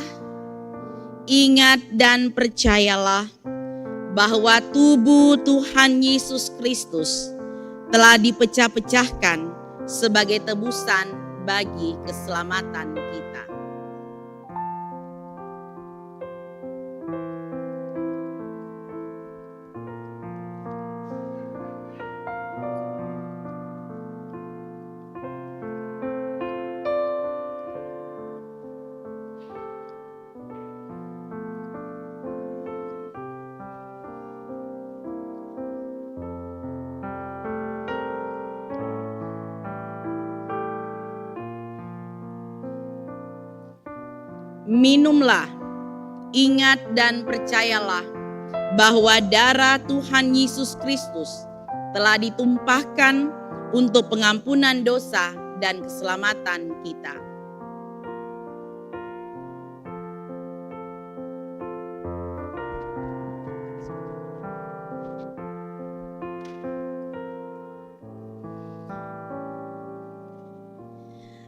ingat dan percayalah bahwa tubuh Tuhan Yesus Kristus telah dipecah-pecahkan sebagai tebusan bagi keselamatan kita. Minumlah, ingat dan percayalah bahwa darah Tuhan Yesus Kristus telah ditumpahkan untuk pengampunan dosa dan keselamatan kita.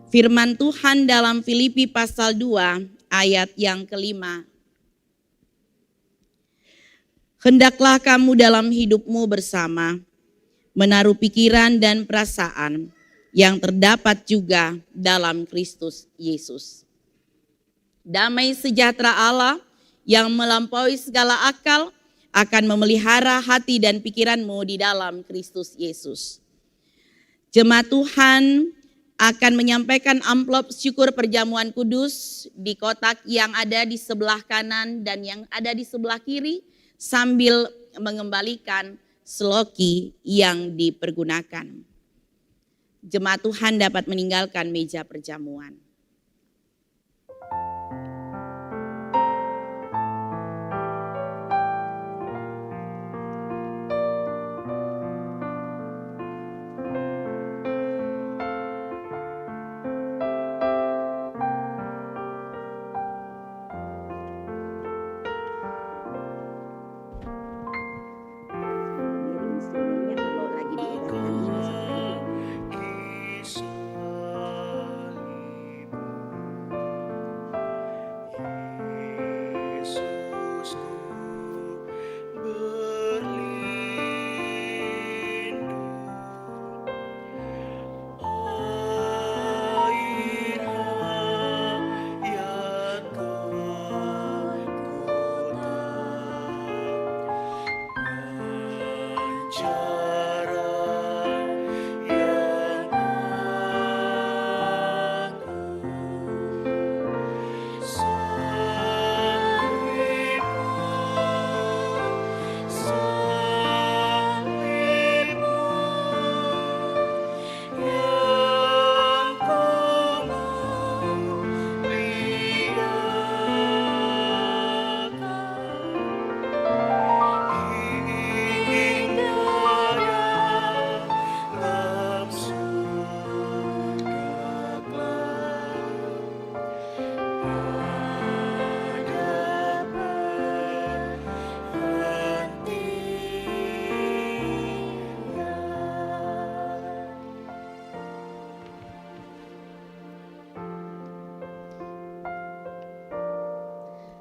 Firman Tuhan dalam Filipi pasal 2 ayat yang kelima. Hendaklah kamu dalam hidupmu bersama menaruh pikiran dan perasaan yang terdapat juga dalam Kristus Yesus. Damai sejahtera Allah yang melampaui segala akal akan memelihara hati dan pikiranmu di dalam Kristus Yesus. Jemaat Tuhan akan menyampaikan amplop syukur perjamuan kudus di kotak yang ada di sebelah kanan dan yang ada di sebelah kiri sambil mengembalikan seloki yang dipergunakan. Jemaat Tuhan dapat meninggalkan meja perjamuan.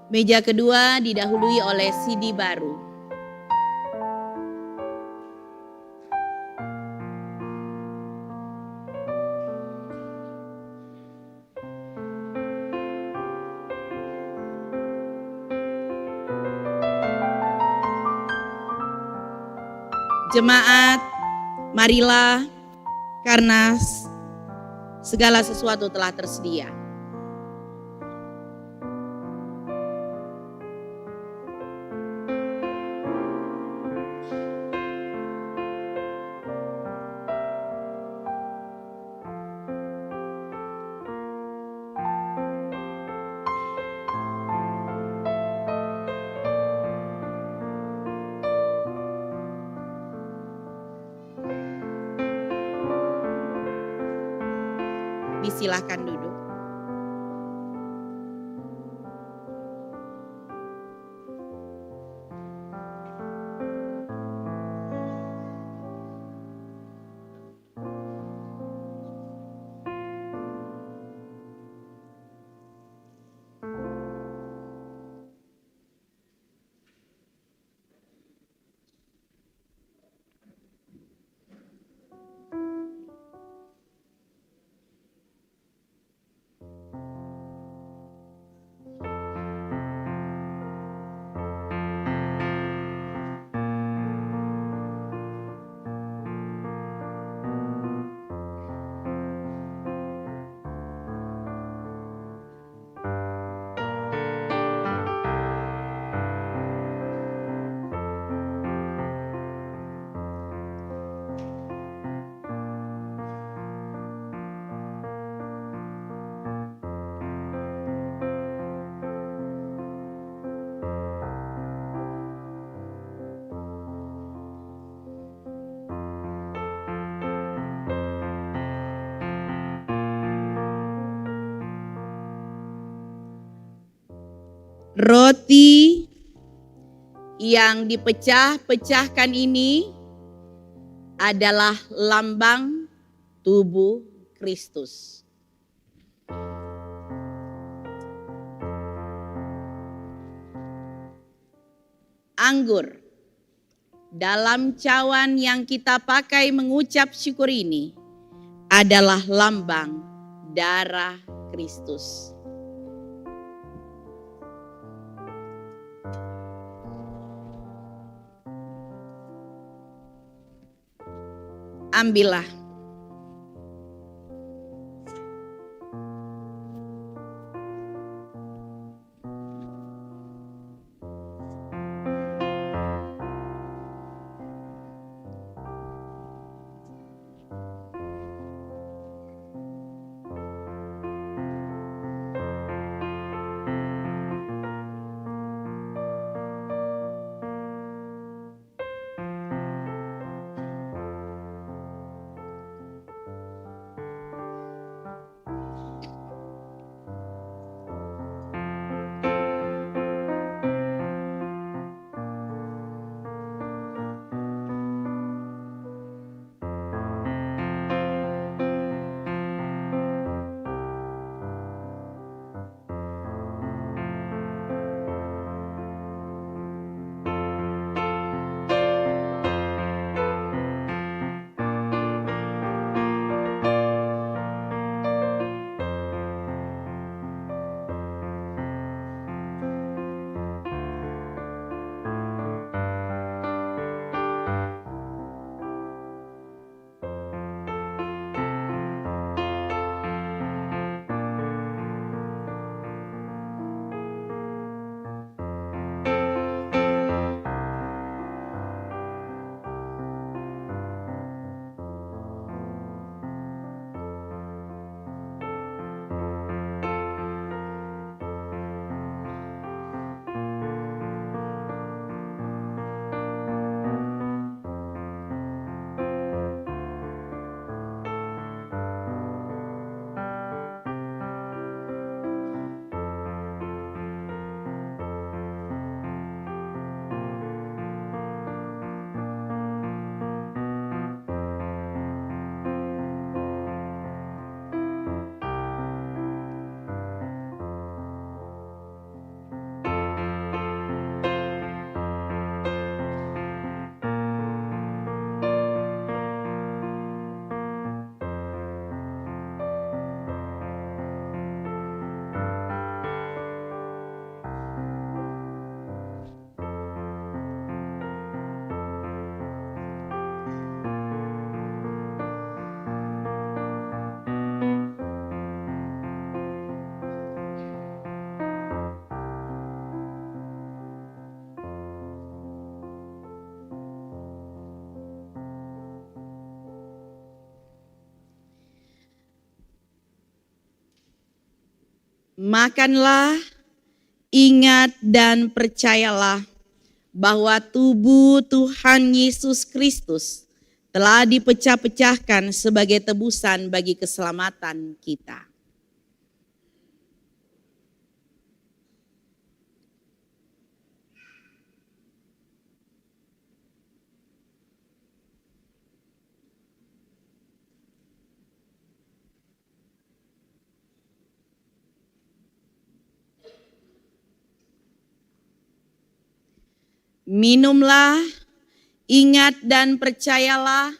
Meja kedua didahului oleh CD baru. Jemaat, marilah karena segala sesuatu telah tersedia. Silakan duduk. Roti yang dipecah-pecahkan ini adalah lambang tubuh Kristus. Anggur dalam cawan yang kita pakai mengucap syukur ini adalah lambang darah Kristus. Ambillah. Makanlah, ingat dan percayalah bahwa tubuh Tuhan Yesus Kristus telah dipecah-pecahkan sebagai tebusan bagi keselamatan kita. Minumlah, ingat dan percayalah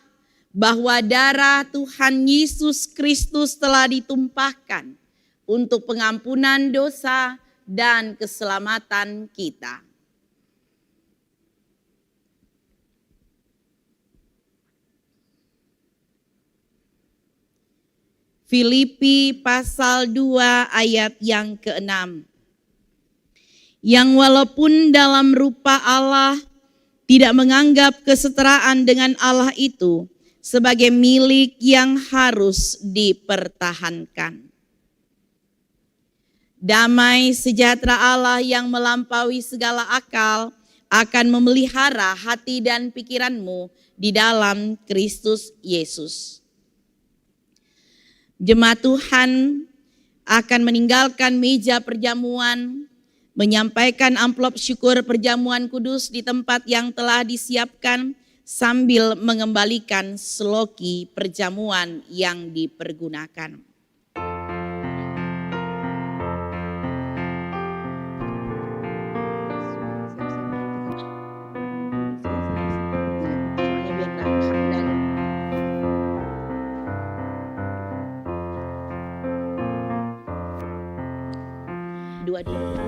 bahwa darah Tuhan Yesus Kristus telah ditumpahkan untuk pengampunan dosa dan keselamatan kita. Filipi pasal 2 ayat yang ke-6. Yang walaupun dalam rupa Allah tidak menganggap kesetaraan dengan Allah itu sebagai milik yang harus dipertahankan. Damai sejahtera Allah yang melampaui segala akal akan memelihara hati dan pikiranmu di dalam Kristus Yesus. Jemaat Tuhan akan meninggalkan meja perjamuan, menyampaikan amplop syukur perjamuan kudus di tempat yang telah disiapkan sambil mengembalikan seloki perjamuan yang dipergunakan. Dua-dua.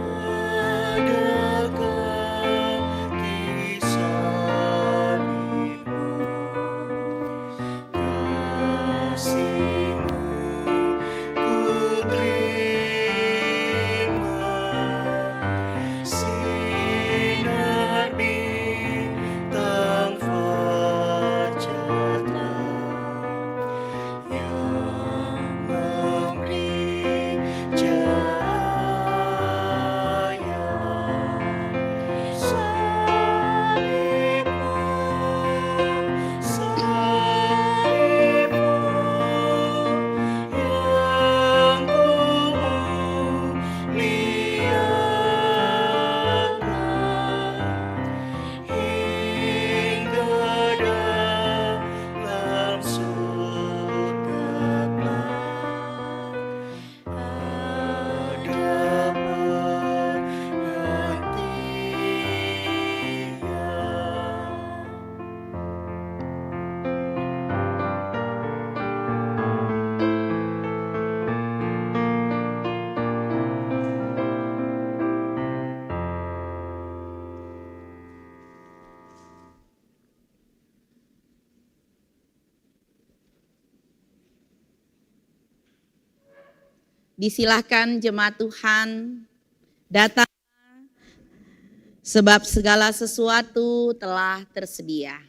Disilahkan jemaat Tuhan datang sebab segala sesuatu telah tersedia.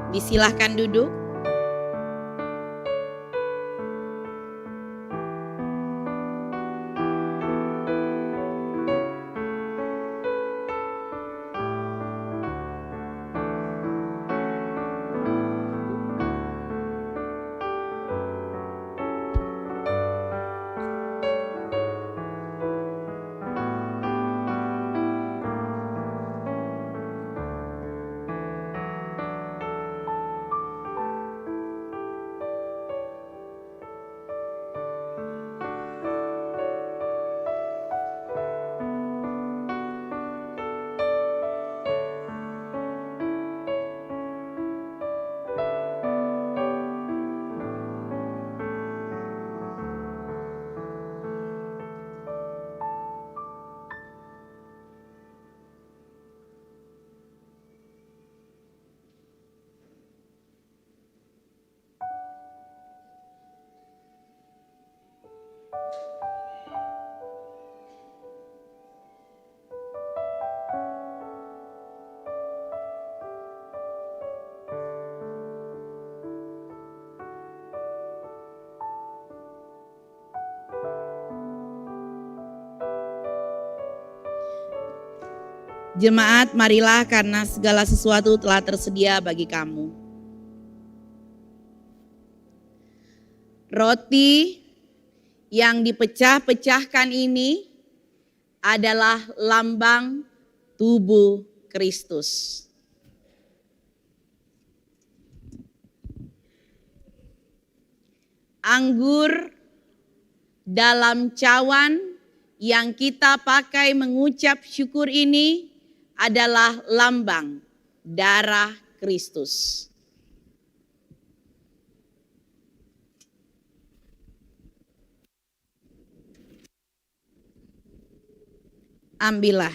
Disilahkan duduk. Jemaat, marilah karena segala sesuatu telah tersedia bagi kamu. Roti yang dipecah-pecahkan ini adalah lambang tubuh Kristus. Anggur dalam cawan yang kita pakai mengucap syukur ini adalah lambang darah Kristus. Ambillah.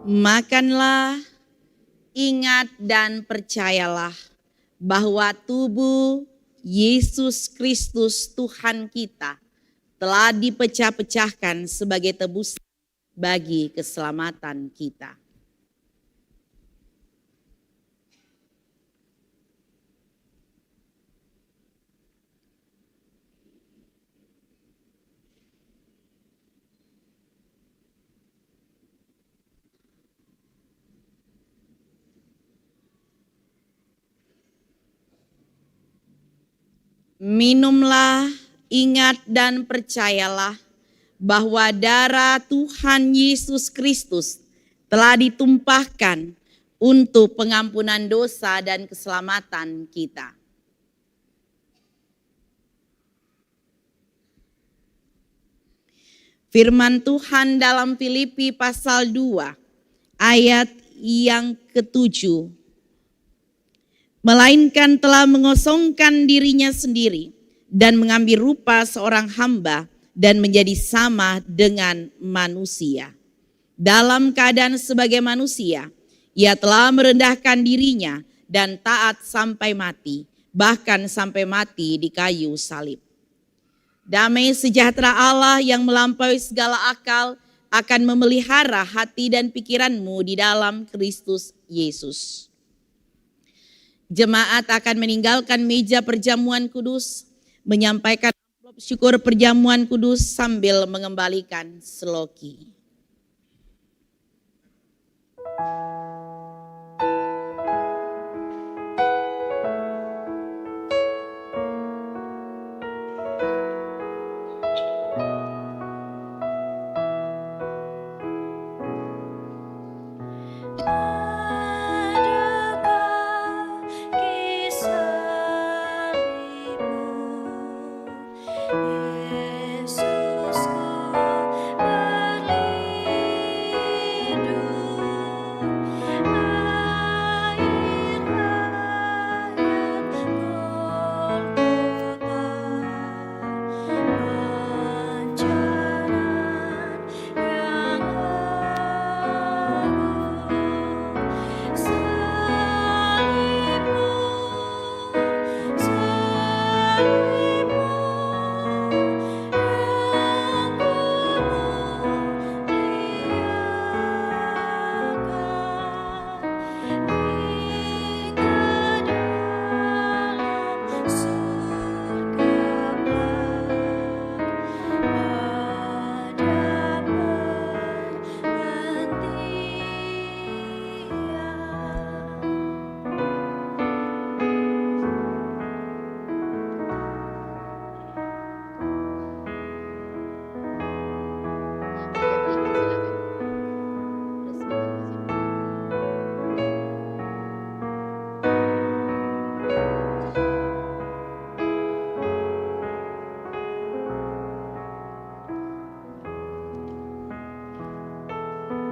Makanlah, ingat dan percayalah bahwa tubuh Yesus Kristus Tuhan kita telah dipecah-pecahkan sebagai tebusan bagi keselamatan kita. Minumlah, ingat dan percayalah bahwa darah Tuhan Yesus Kristus telah ditumpahkan untuk pengampunan dosa dan keselamatan kita. Firman Tuhan dalam Filipi pasal 2 ayat yang ke-7. Melainkan telah mengosongkan dirinya sendiri dan mengambil rupa seorang hamba dan menjadi sama dengan manusia. Dalam keadaan sebagai manusia, ia telah merendahkan dirinya dan taat sampai mati, bahkan sampai mati di kayu salib. Damai sejahtera Allah yang melampaui segala akal akan memelihara hati dan pikiranmu di dalam Kristus Yesus. Jemaat akan meninggalkan meja perjamuan kudus, menyampaikan amplop syukur perjamuan kudus sambil mengembalikan seloki.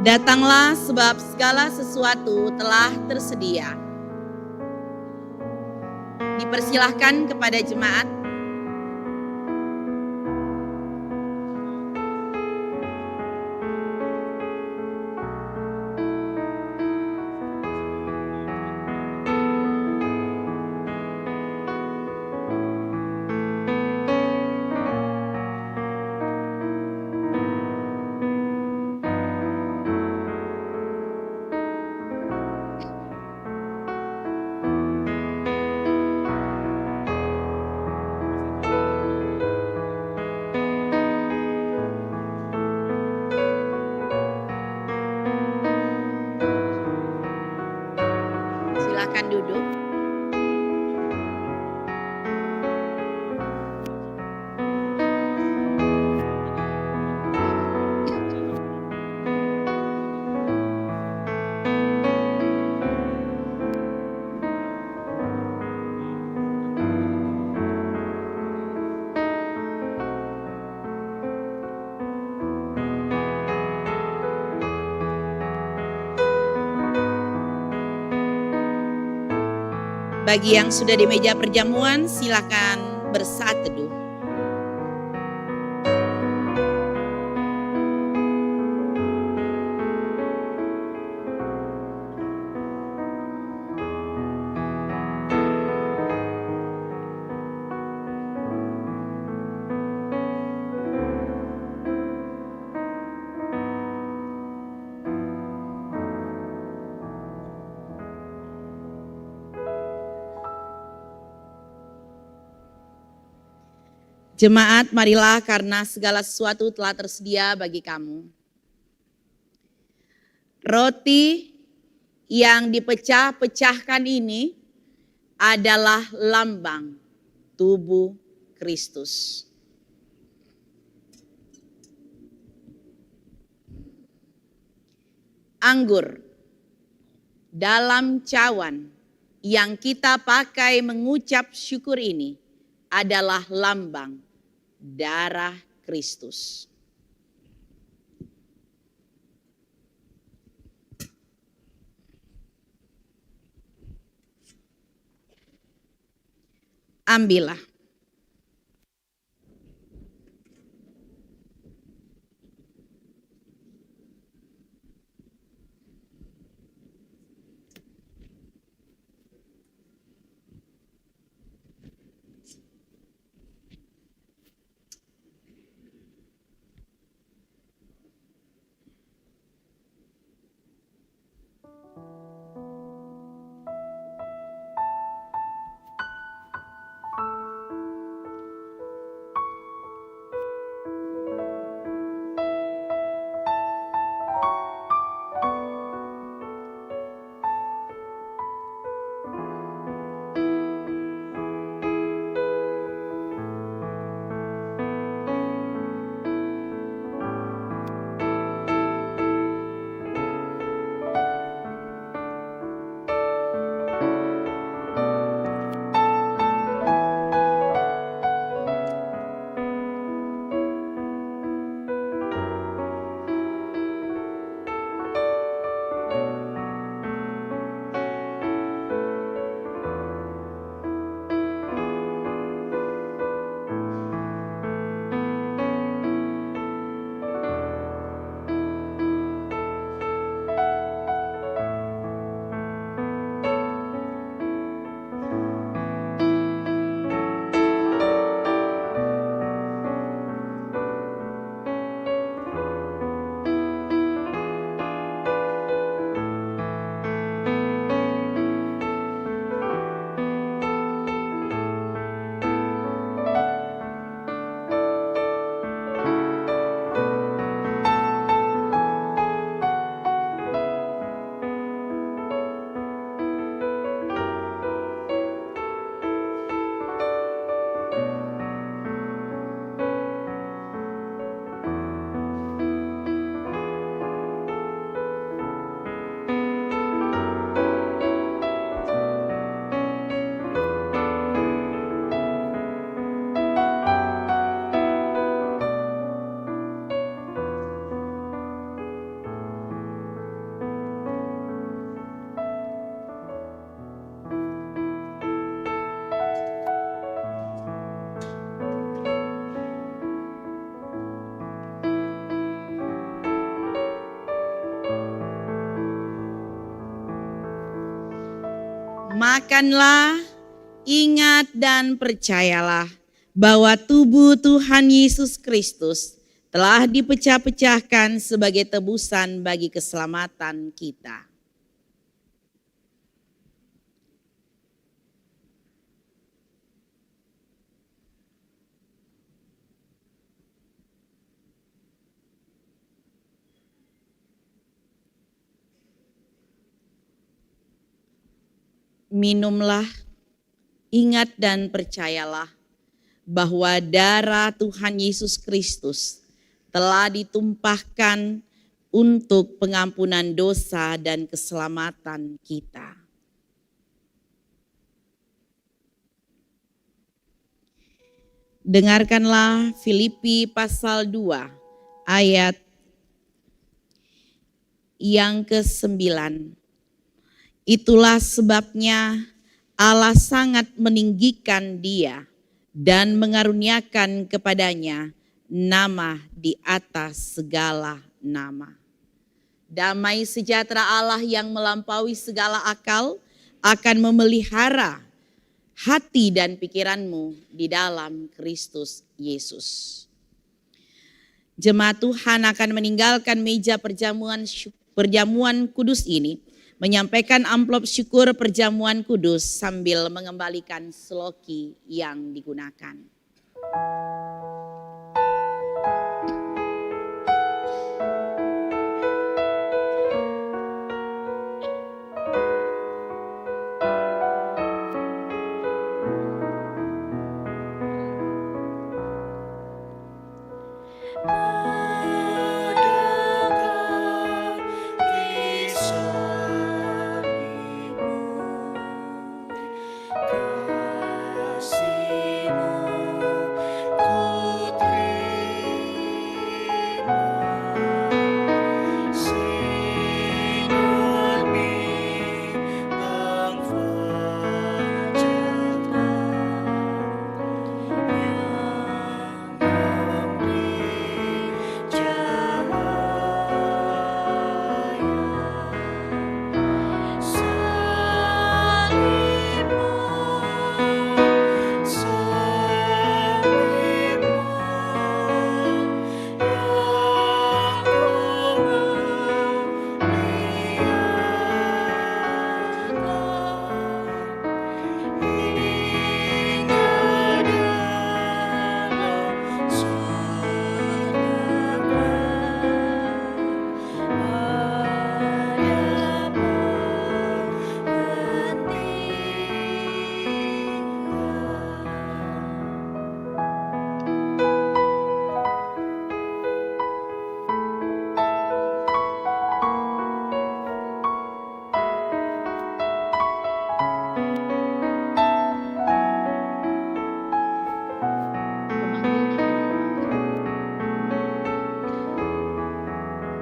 Datanglah sebab segala sesuatu telah tersedia. Dipersilahkan kepada jemaat. Silakan duduk. Bagi yang sudah di meja perjamuan, silakan bersaat teduh. Jemaat, marilah karena segala sesuatu telah tersedia bagi kamu. Roti yang dipecah-pecahkan ini adalah lambang tubuh Kristus. Anggur dalam cawan yang kita pakai mengucap syukur ini adalah lambang darah Kristus. Ambillah. Makanlah, ingat dan percayalah bahwa tubuh Tuhan Yesus Kristus telah dipecah-pecahkan sebagai tebusan bagi keselamatan kita. Minumlah, ingat dan percayalah bahwa darah Tuhan Yesus Kristus telah ditumpahkan untuk pengampunan dosa dan keselamatan kita. Dengarkanlah Filipi pasal 2 ayat yang ke-9. Itulah sebabnya Allah sangat meninggikan dia dan mengaruniakan kepadanya nama di atas segala nama. Damai sejahtera Allah yang melampaui segala akal akan memelihara hati dan pikiranmu di dalam Kristus Yesus. Jemaat Tuhan akan meninggalkan meja perjamuan kudus ini, menyampaikan amplop syukur perjamuan kudus sambil mengembalikan seloki yang digunakan. Adakah kisah kasih-Mu ku terima, sinar bintang fajar yang memberi cahaya. Salib-Mu, salib-Mu yang ku hingga dalam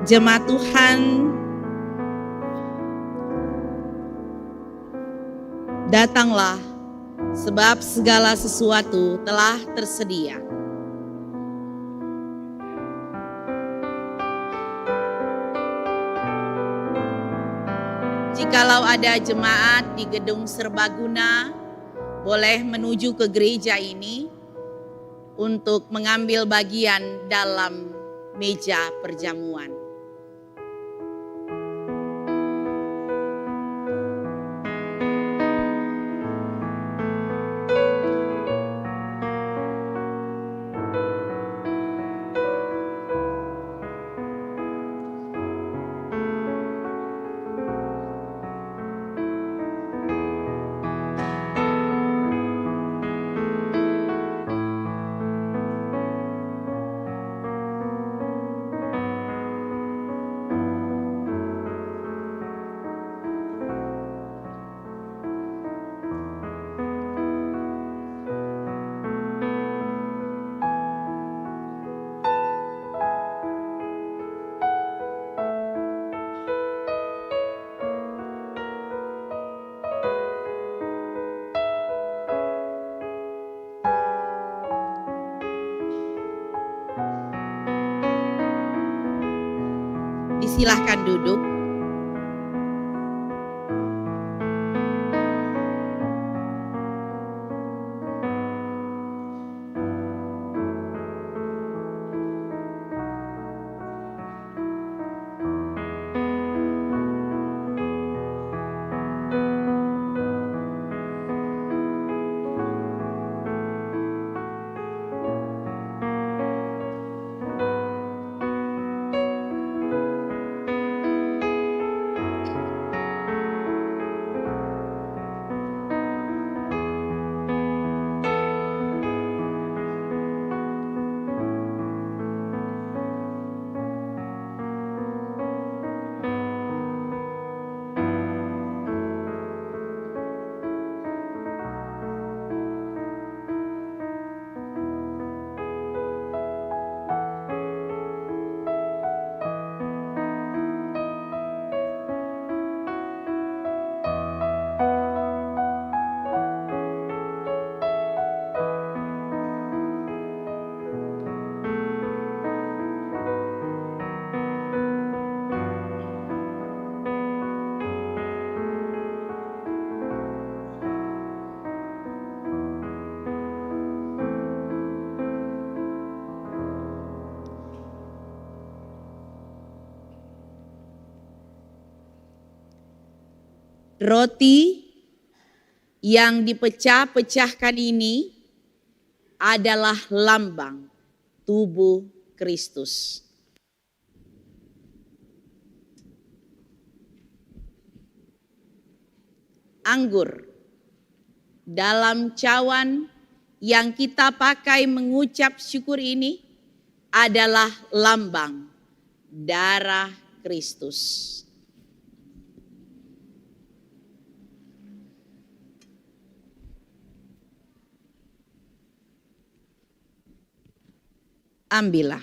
Jemaat Tuhan, datanglah sebab segala sesuatu telah tersedia. Jikalau ada jemaat di gedung serbaguna, boleh menuju ke gereja ini untuk mengambil bagian dalam meja perjamuan. Silahkan duduk. Roti yang dipecah-pecahkan ini adalah lambang tubuh Kristus. Anggur dalam cawan yang kita pakai mengucap syukur ini adalah lambang darah Kristus. Ambillah.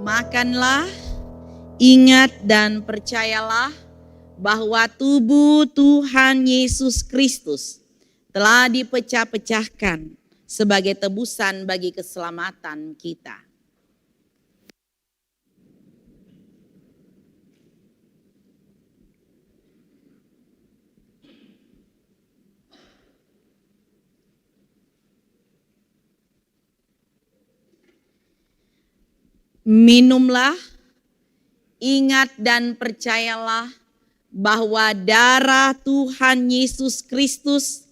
Makanlah, ingat dan percayalah bahwa tubuh Tuhan Yesus Kristus telah dipecah-pecahkan sebagai tebusan bagi keselamatan kita. Minumlah, ingat dan percayalah bahwa darah Tuhan Yesus Kristus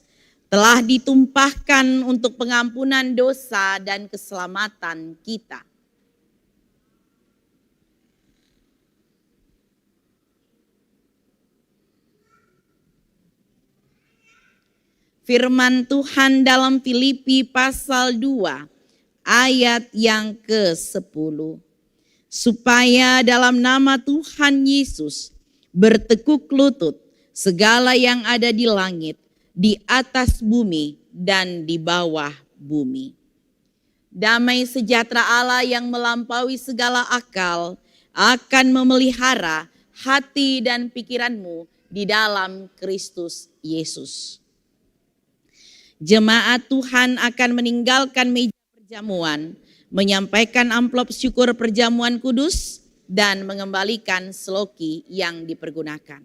telah ditumpahkan untuk pengampunan dosa dan keselamatan kita. Firman Tuhan dalam Filipi pasal 2 ayat yang ke-10. Supaya dalam nama Tuhan Yesus bertekuk lutut segala yang ada di langit, di atas bumi, dan di bawah bumi. Damai sejahtera Allah yang melampaui segala akal akan memelihara hati dan pikiranmu di dalam Kristus Yesus. Jemaat Tuhan akan meninggalkan meja perjamuan, menyampaikan amplop syukur perjamuan kudus, dan mengembalikan seloki yang dipergunakan.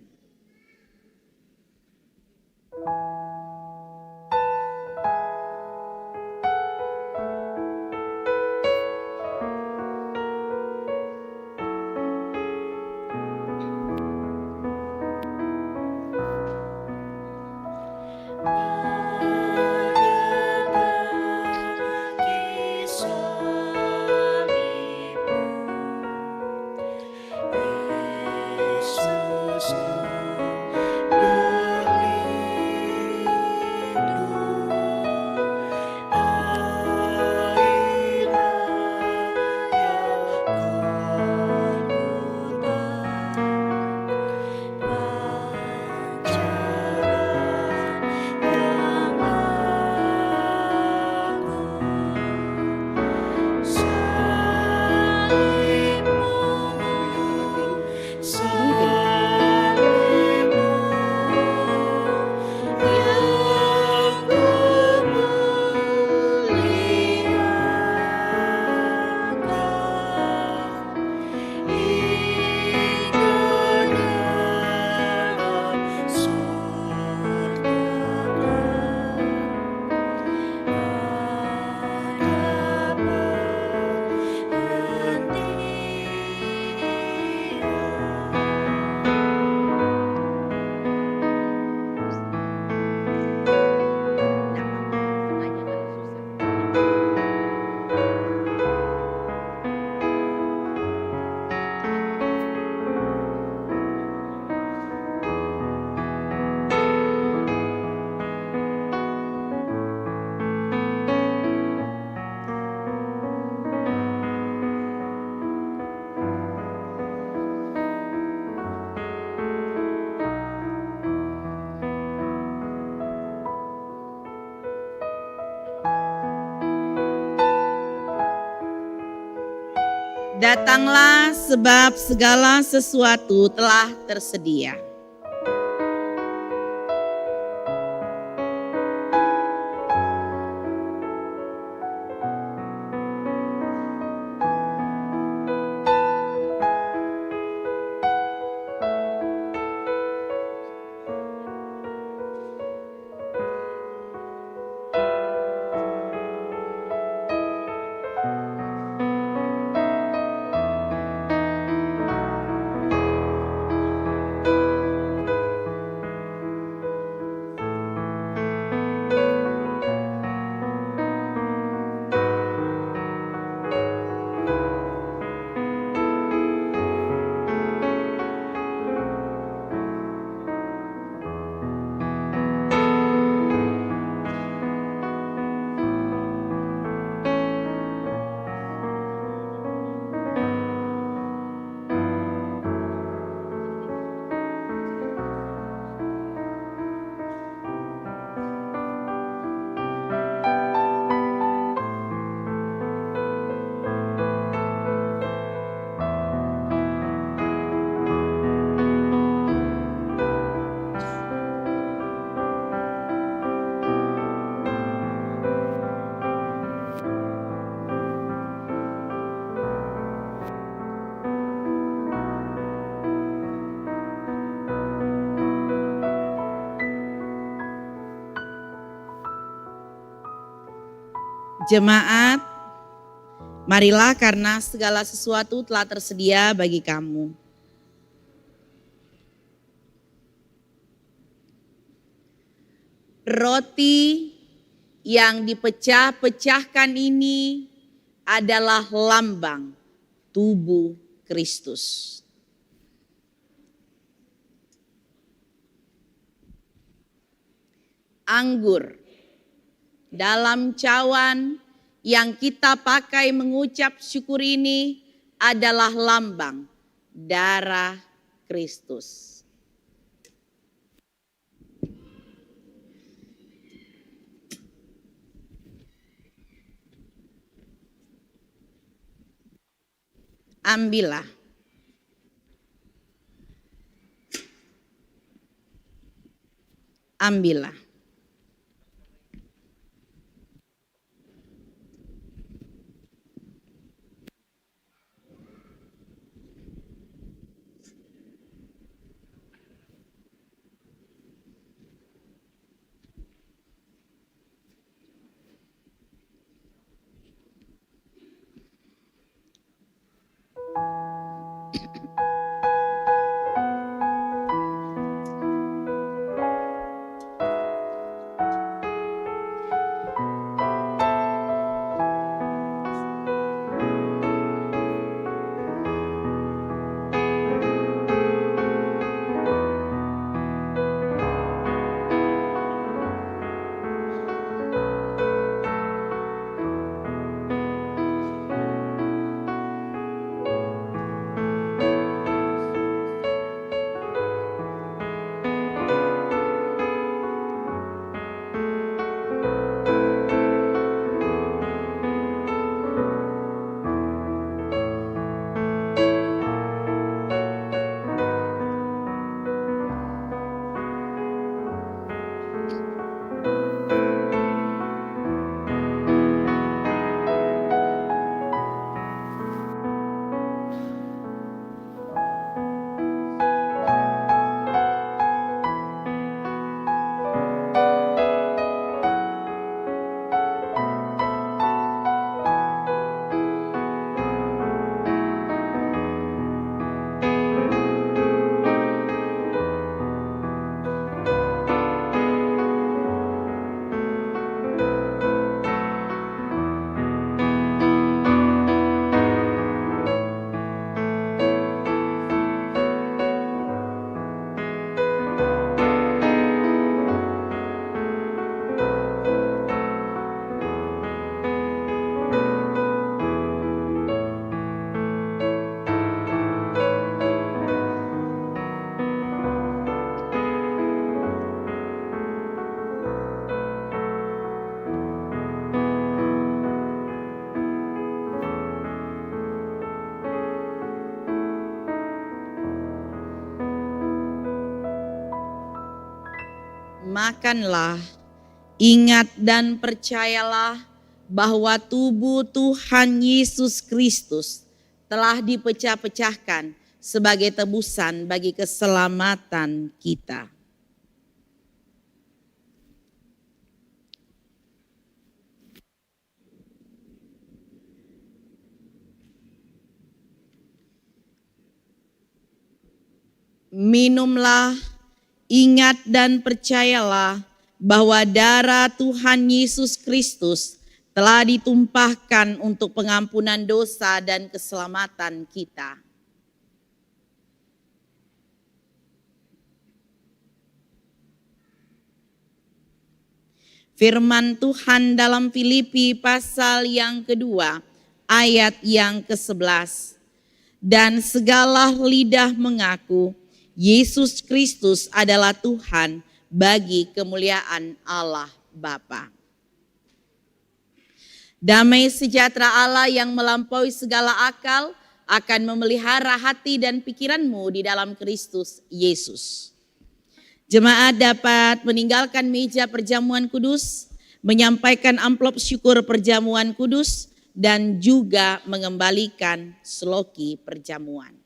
Datanglah sebab segala sesuatu telah tersedia. Jemaat, marilah karena segala sesuatu telah tersedia bagi kamu. Roti yang dipecah-pecahkan ini adalah lambang tubuh Kristus. Anggur dalam cawan yang kita pakai mengucap syukur ini adalah lambang darah Kristus. Ambillah. Ambillah. Makanlah, ingat dan percayalah bahwa tubuh Tuhan Yesus Kristus telah dipecah-pecahkan sebagai tebusan bagi keselamatan kita. Minumlah, ingat dan percayalah bahwa darah Tuhan Yesus Kristus telah ditumpahkan untuk pengampunan dosa dan keselamatan kita. Firman Tuhan dalam Filipi pasal yang kedua, ayat yang ke-11. Dan segala lidah mengaku Yesus Kristus adalah Tuhan bagi kemuliaan Allah Bapa. Damai sejahtera Allah yang melampaui segala akal akan memelihara hati dan pikiranmu di dalam Kristus Yesus. Jemaat dapat meninggalkan meja perjamuan kudus, menyampaikan amplop syukur perjamuan kudus, dan juga mengembalikan sloki perjamuan.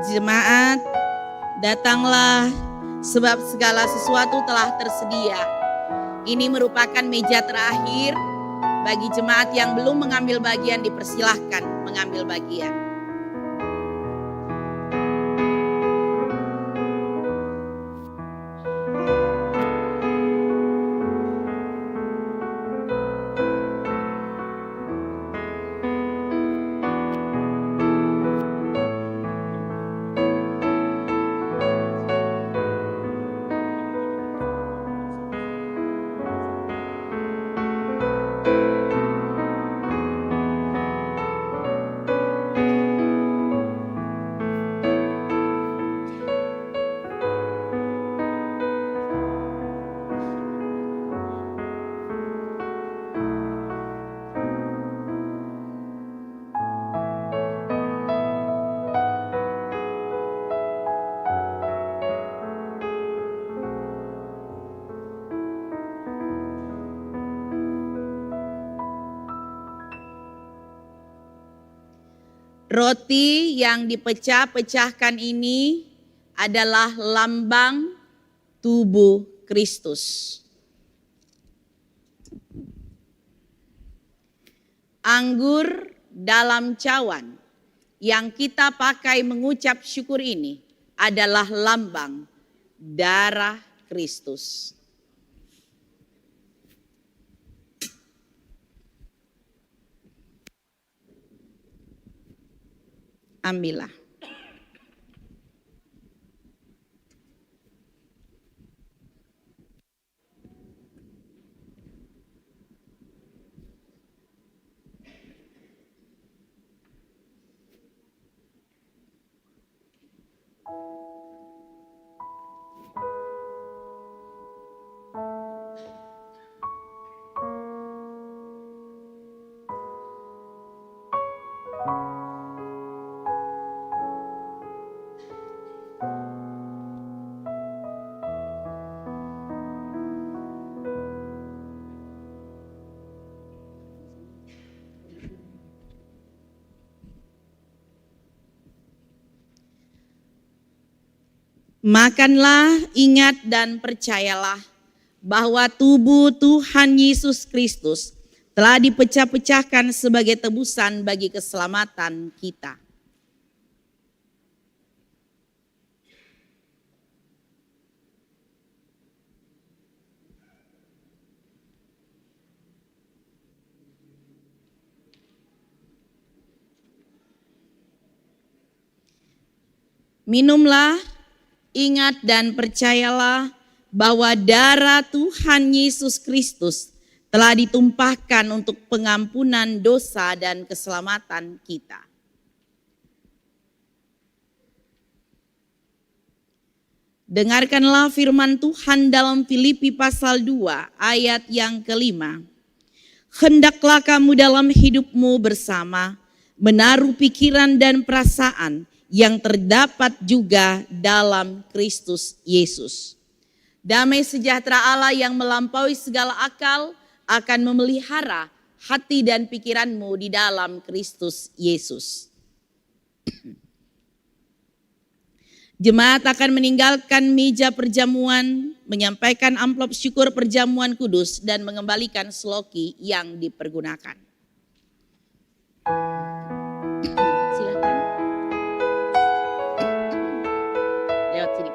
Jemaat, datanglah sebab segala sesuatu telah tersedia. Ini merupakan meja terakhir bagi jemaat yang belum mengambil bagian, dipersilahkan mengambil bagian. Roti yang dipecah-pecahkan ini adalah lambang tubuh Kristus. Anggur dalam cawan yang kita pakai mengucap syukur ini adalah lambang darah Kristus. Ambillah. Makanlah, ingat dan percayalah bahwa tubuh Tuhan Yesus Kristus telah dipecah-pecahkan sebagai tebusan bagi keselamatan kita. Minumlah, ingat dan percayalah bahwa darah Tuhan Yesus Kristus telah ditumpahkan untuk pengampunan dosa dan keselamatan kita. Dengarkanlah firman Tuhan dalam Filipi pasal 2 ayat yang ke-5. Hendaklah kamu dalam hidupmu bersama menaruh pikiran dan perasaan yang terdapat juga dalam Kristus Yesus. Damai sejahtera Allah yang melampaui segala akal akan memelihara hati dan pikiranmu di dalam Kristus Yesus. Jemaat akan meninggalkan meja perjamuan, menyampaikan amplop syukur perjamuan kudus dan mengembalikan sloki yang dipergunakan. Silakan. Lewat sini.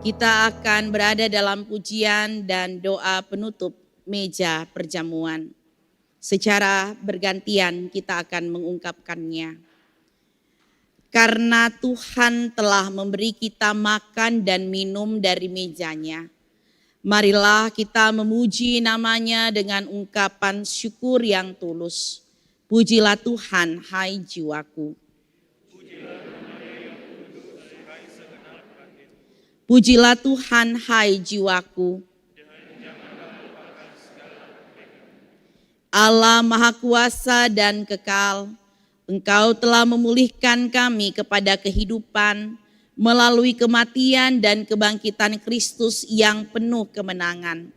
Kita akan berada dalam pujian dan doa penutup meja perjamuan. Secara bergantian kita akan mengungkapkannya. Karena Tuhan telah memberi kita makan dan minum dari mejanya, marilah kita memuji namanya dengan ungkapan syukur yang tulus. Pujilah Tuhan, hai jiwaku. Pujilah Tuhan, hai jiwaku. Allah Maha Kuasa dan kekal, Engkau telah memulihkan kami kepada kehidupan melalui kematian dan kebangkitan Kristus yang penuh kemenangan.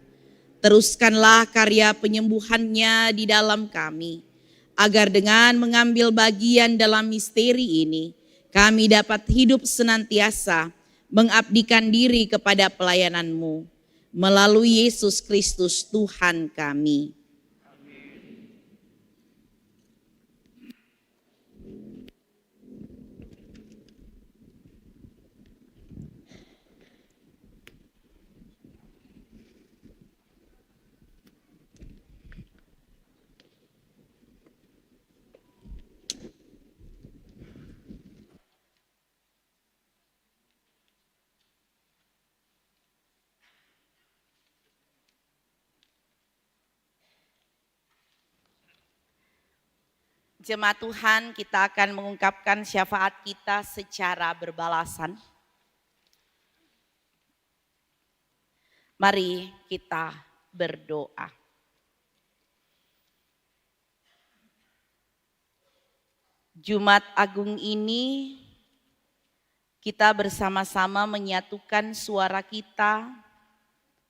Teruskanlah karya penyembuhannya di dalam kami, agar dengan mengambil bagian dalam misteri ini, kami dapat hidup senantiasa mengabdikan diri kepada pelayanan-Mu melalui Yesus Kristus Tuhan kami. Jemaat Tuhan, kita akan mengungkapkan syafaat kita secara berbalasan. Mari kita berdoa. Jumat Agung ini kita bersama-sama menyatukan suara kita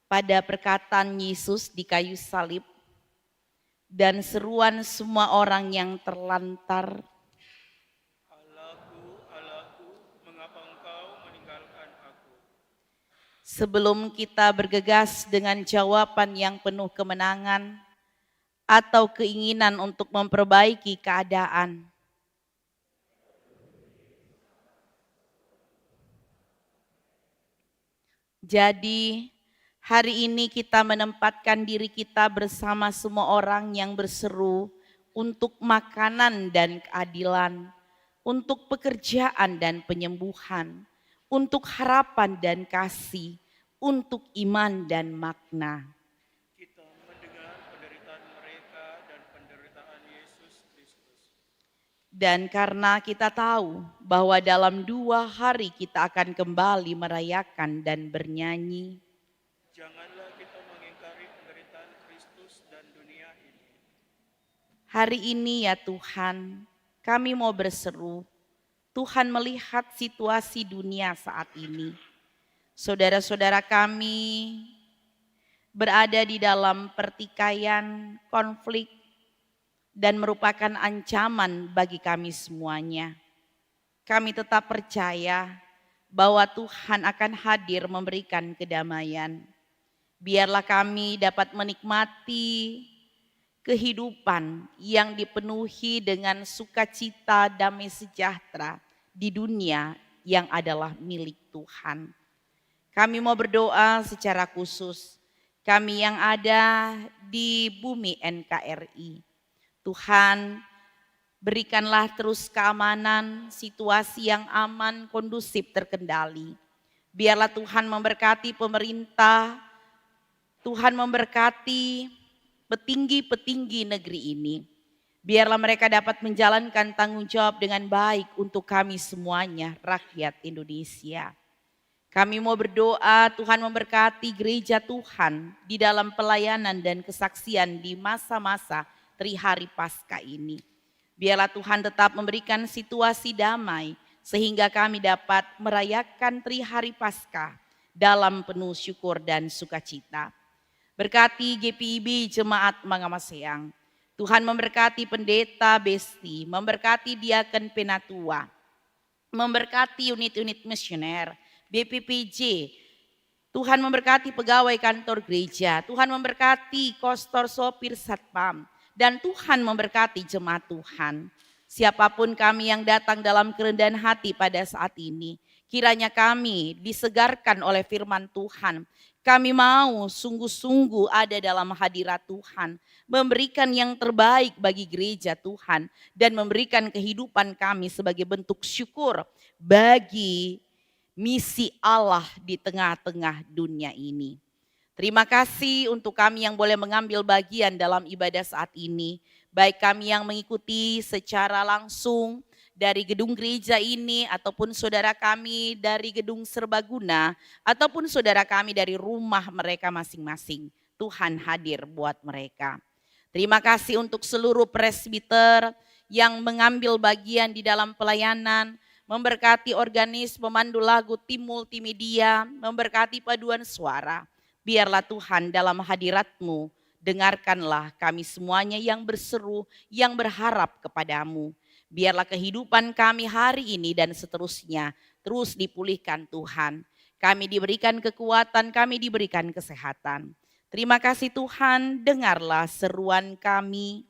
pada perkataan Yesus di kayu salib, dan seruan semua orang yang terlantar. Allahku, Allahku, mengapa Engkau meninggalkan aku? Sebelum kita bergegas dengan jawaban yang penuh kemenangan atau keinginan untuk memperbaiki keadaan, jadi hari ini kita menempatkan diri kita bersama semua orang yang berseru untuk makanan dan keadilan, untuk pekerjaan dan penyembuhan, untuk harapan dan kasih, untuk iman dan makna. Kita mendengar penderitaan mereka dan penderitaan Yesus Kristus. Dan karena kita tahu bahwa dalam 2 hari kita akan kembali merayakan dan bernyanyi, Janganlah kita mengingkari penderitaan Kristus dan dunia ini. hari ini ya Tuhan, kami mau berseru, Tuhan melihat situasi dunia saat ini. Saudara-saudara kami berada di dalam pertikaian, konflik, dan merupakan ancaman bagi kami semuanya. Kami tetap percaya bahwa Tuhan akan hadir memberikan kedamaian. Biarlah kami dapat menikmati kehidupan yang dipenuhi dengan sukacita, damai sejahtera di dunia yang adalah milik Tuhan. Kami mau berdoa secara khusus, kami yang ada di bumi NKRI. Tuhan, berikanlah terus keamanan, situasi yang aman, kondusif, terkendali. Biarlah Tuhan memberkati pemerintah, Tuhan memberkati petinggi-petinggi negeri ini. Biarlah mereka dapat menjalankan tanggung jawab dengan baik untuk kami semuanya, rakyat Indonesia. Kami mau berdoa Tuhan memberkati gereja Tuhan di dalam pelayanan dan kesaksian di masa-masa Trihari Paskah ini. Biarlah Tuhan tetap memberikan situasi damai sehingga kami dapat merayakan Trihari Paskah dalam penuh syukur dan sukacita. Berkati GPIB Jemaat Mangamaseang. Tuhan memberkati Pendeta Besti, memberkati Diaken Penatua, memberkati unit-unit misioner, BPPJ. Tuhan memberkati pegawai kantor gereja, Tuhan memberkati kostor sopir satpam, dan Tuhan memberkati jemaat Tuhan. Siapapun kami yang datang dalam kerendahan hati pada saat ini, kiranya kami disegarkan oleh firman Tuhan. Kami mau sungguh-sungguh ada dalam hadirat Tuhan, memberikan yang terbaik bagi gereja Tuhan, dan memberikan kehidupan kami sebagai bentuk syukur bagi misi Allah di tengah-tengah dunia ini. Terima kasih untuk kami yang boleh mengambil bagian dalam ibadah saat ini, baik kami yang mengikuti secara langsung dari gedung gereja ini, ataupun saudara kami dari gedung serbaguna, ataupun saudara kami dari rumah mereka masing-masing. Tuhan hadir buat mereka. Terima kasih untuk seluruh presbiter yang mengambil bagian di dalam pelayanan, memberkati organis, pemandu lagu, tim multimedia, memberkati paduan suara. Biarlah Tuhan dalam hadirat-Mu, dengarkanlah kami semuanya yang berseru, yang berharap kepadamu. Biarlah kehidupan kami hari ini dan seterusnya terus dipulihkan Tuhan. Kami diberikan kekuatan, kami diberikan kesehatan. Terima kasih Tuhan, dengarlah seruan kami.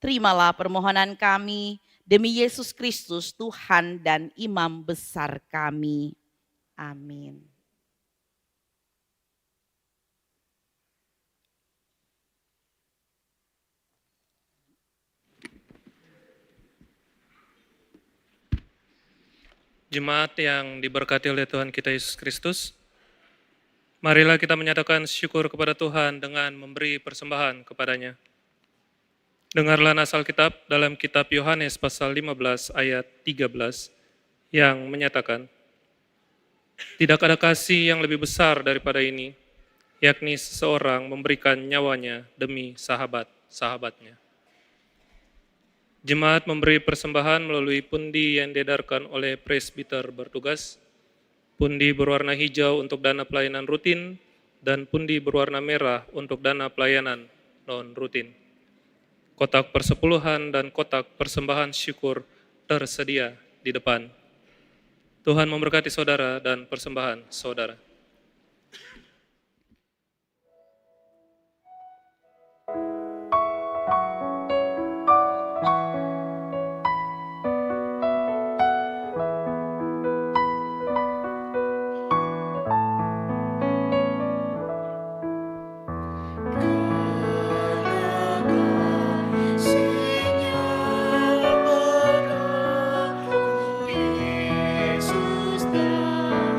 Terimalah permohonan kami demi Yesus Kristus Tuhan dan Imam besar kami. Amin. Jemaat yang diberkati oleh Tuhan kita Yesus Kristus, marilah kita menyatakan syukur kepada Tuhan dengan memberi persembahan kepadanya. Dengarlah nas Alkitab dalam kitab Yohanes pasal 15 ayat 13 yang menyatakan, tidak ada kasih yang lebih besar daripada ini, yakni seseorang memberikan nyawanya demi sahabat-sahabatnya. Jemaat memberi persembahan melalui pundi yang diedarkan oleh presbiter bertugas. pundi berwarna hijau untuk dana pelayanan rutin, dan pundi berwarna merah untuk dana pelayanan non-rutin. Kotak persepuluhan dan kotak persembahan syukur tersedia di depan. Tuhan memberkati saudara dan persembahan saudara. Yesus datang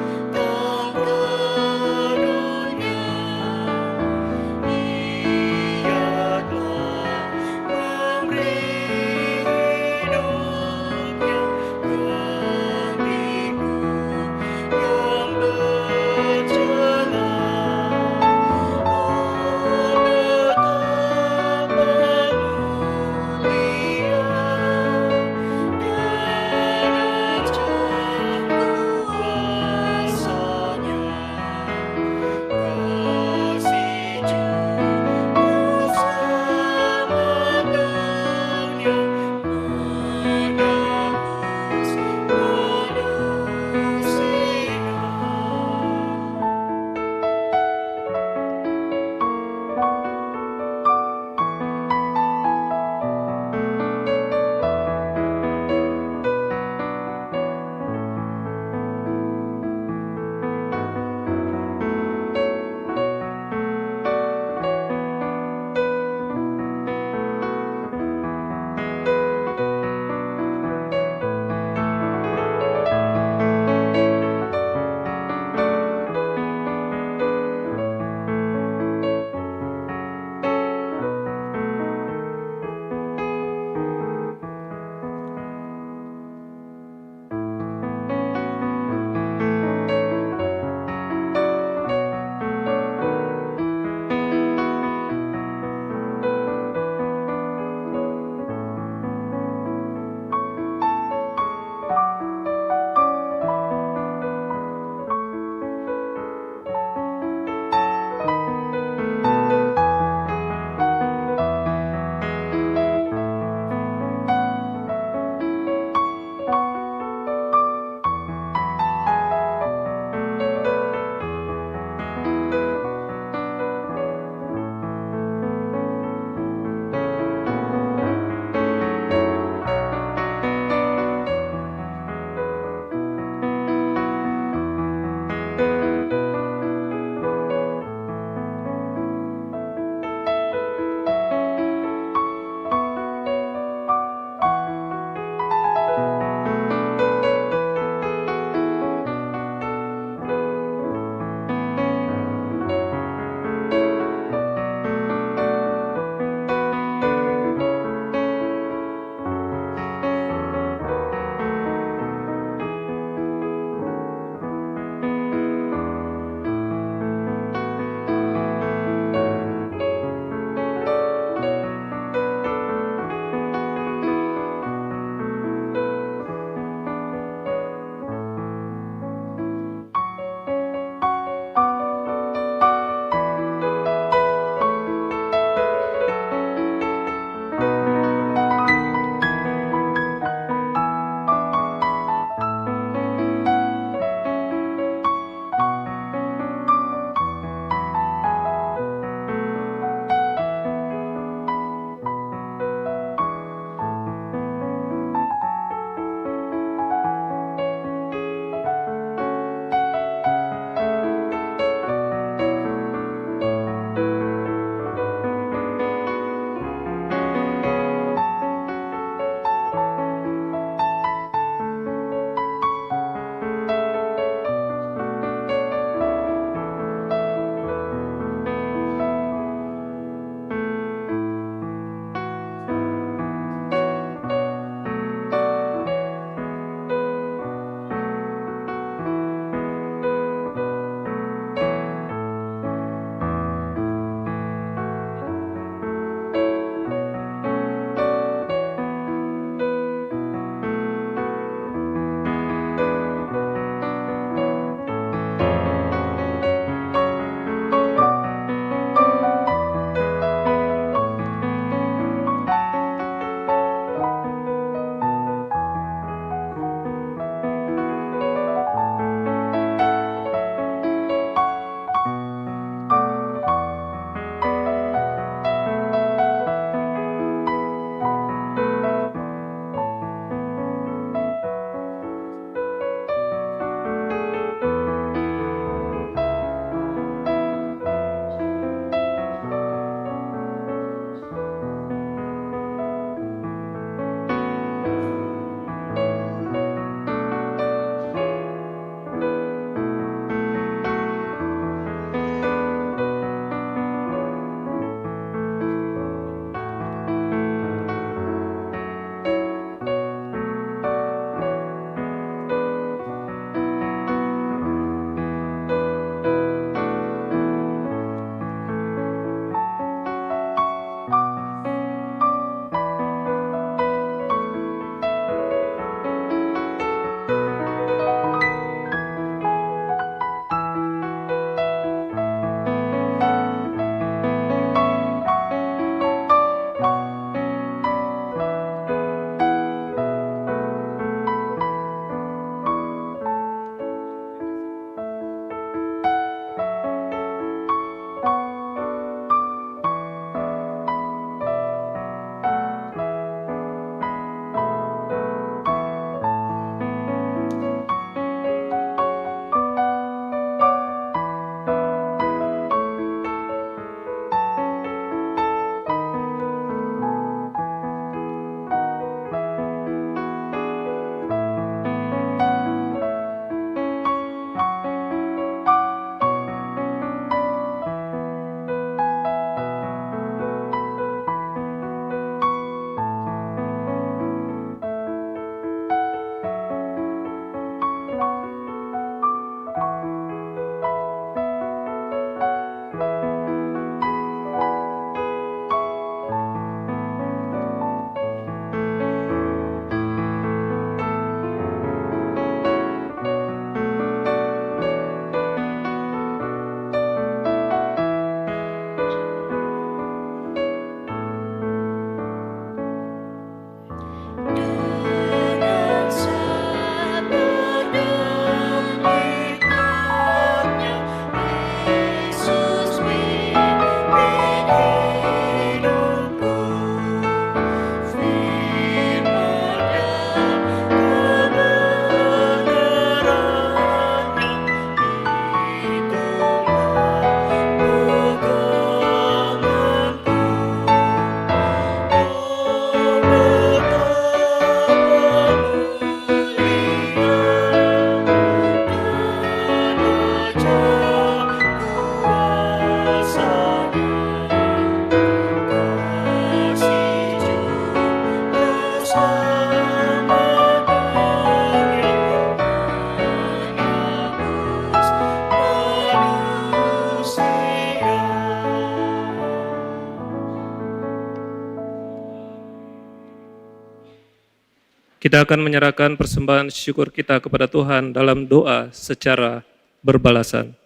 Kita akan menyerahkan persembahan syukur kita kepada Tuhan dalam doa secara berbalasan.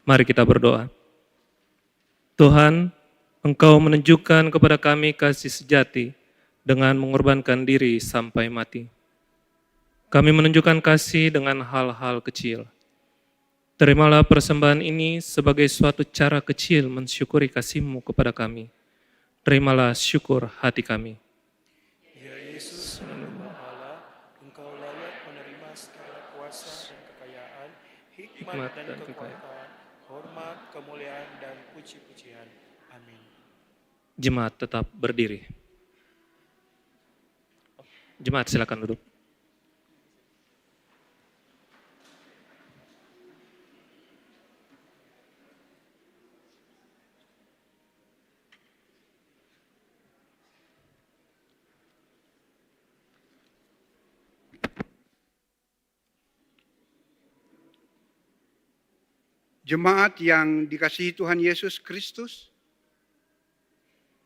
Mari kita berdoa. Tuhan, Engkau menunjukkan kepada kami kasih sejati dengan mengorbankan diri sampai mati. Kami menunjukkan kasih dengan hal-hal kecil. Terimalah persembahan ini sebagai suatu cara kecil mensyukuri kasih-Mu kepada kami. Terimalah syukur hati kami. Ya Yesus, menurut Allah, Engkau layak menerima segala kuasa dan kekayaan, hikmat dan kekuatan, hormat, kemuliaan, dan puji-pujian. Amin. Jemaat tetap berdiri. Jemaat silakan duduk. Jemaat yang dikasihi Tuhan Yesus Kristus,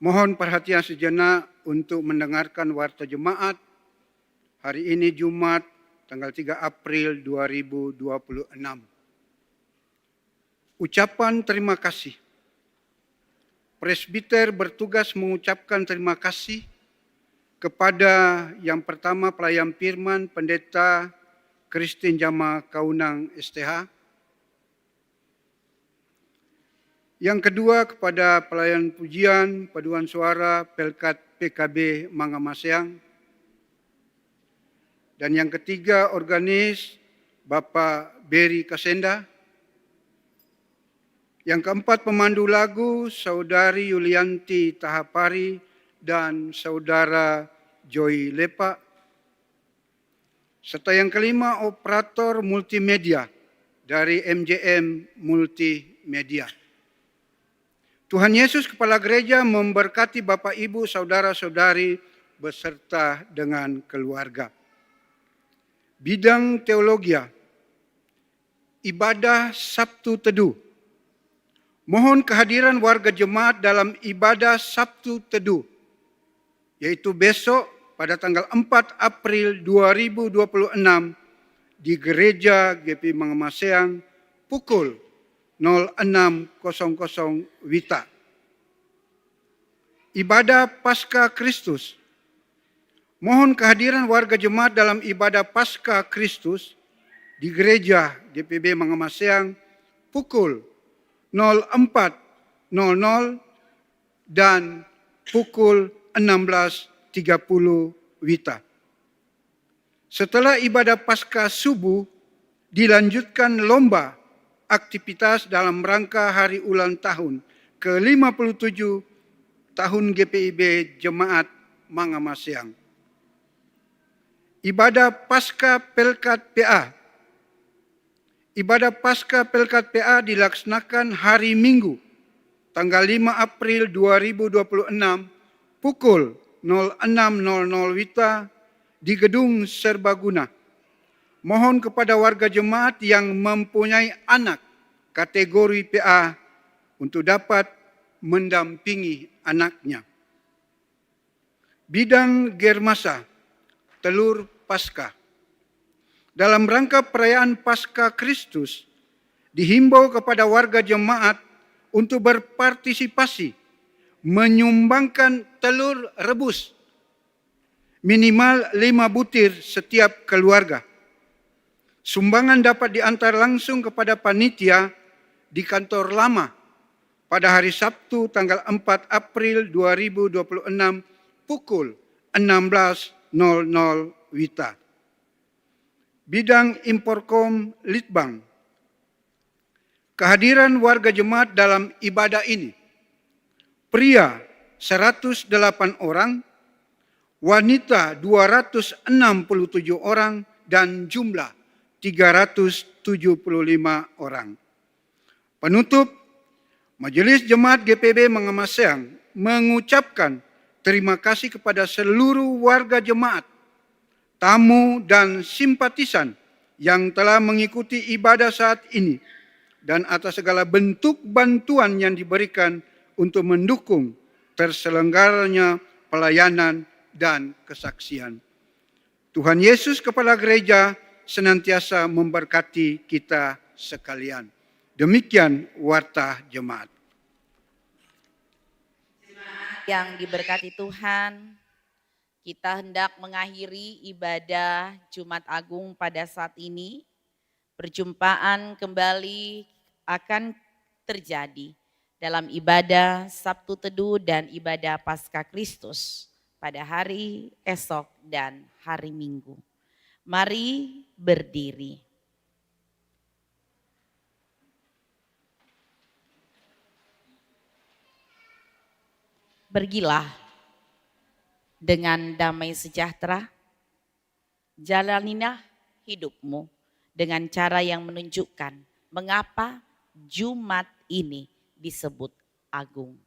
mohon perhatian sejenak untuk mendengarkan warta jemaat hari ini Jumat tanggal 3 April 2026. Ucapan terima kasih. Presbiter bertugas mengucapkan terima kasih kepada yang pertama pelayan firman Pendeta Christine Jama Kaunang STH, yang kedua kepada pelayan pujian paduan suara Pelkat PKB Mangamaseang, dan yang ketiga organis Bapak Beri Kasenda, yang keempat pemandu lagu Saudari Yulianti Tahapari dan Saudara Joy Lepa, serta yang kelima operator multimedia dari MJM Multimedia. Tuhan Yesus Kepala Gereja memberkati Bapak Ibu Saudara-saudari beserta dengan keluarga. Bidang teologia, ibadah Sabtu Teduh. Mohon kehadiran warga jemaat dalam ibadah Sabtu Teduh, yaitu besok pada tanggal 4 April 2026 di Gereja GP Mangamaseang pukul 06.00 WITA. Ibadah Paskah Kristus. Mohon kehadiran warga jemaat dalam ibadah Paskah Kristus di Gereja GPB Mangamaseang pukul 04.00 dan pukul 16.30 WITA. Setelah ibadah Paskah subuh dilanjutkan lomba aktivitas dalam rangka hari ulang tahun ke-57 tahun GPIB Jemaat Mangamaseang. Ibadah Paskah Pelkat PA. Ibadah Paskah Pelkat PA dilaksanakan hari Minggu tanggal 5 April 2026 pukul 06.00 WITA di Gedung Serbaguna. Mohon kepada warga jemaat yang mempunyai anak kategori PA untuk dapat mendampingi anaknya. Bidang Germasa, telur Paskah. Dalam rangka perayaan Paskah Kristus, dihimbau kepada warga jemaat untuk berpartisipasi menyumbangkan telur rebus minimal 5 butir setiap keluarga. Sumbangan dapat diantar langsung kepada panitia di kantor lama pada hari Sabtu tanggal 4 April 2026 pukul 16.00 WITA. Bidang Imporkom Litbang. Kehadiran warga jemaat dalam ibadah ini. Pria 108 orang, wanita 267 orang, dan jumlah 375 orang. Penutup, Majelis Jemaat GPB Mangamaseang mengucapkan terima kasih kepada seluruh warga jemaat, tamu dan simpatisan yang telah mengikuti ibadah saat ini dan atas segala bentuk bantuan yang diberikan untuk mendukung terselenggaranya pelayanan dan kesaksian. Tuhan Yesus Kepala Gereja senantiasa memberkati kita sekalian. Demikian warta jemaat. Yang diberkati Tuhan, kita hendak mengakhiri ibadah Jumat Agung pada saat ini. Perjumpaan kembali akan terjadi dalam ibadah Sabtu Teduh dan ibadah Paskah Kristus pada hari esok dan hari Minggu. Mari berdiri. Pergilah dengan damai sejahtera, jalanilah hidupmu dengan cara yang menunjukkan mengapa Jumat ini disebut agung.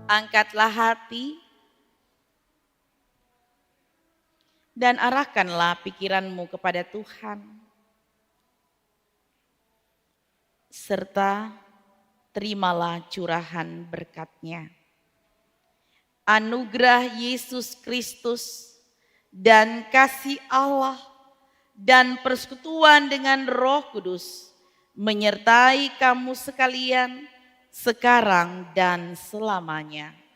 Angkatlah hati dan arahkanlah pikiranmu kepada Tuhan, serta terimalah curahan berkat-Nya. Anugerah Yesus Kristus dan kasih Allah dan persekutuan dengan Roh Kudus menyertai kamu sekalian sekarang dan selamanya.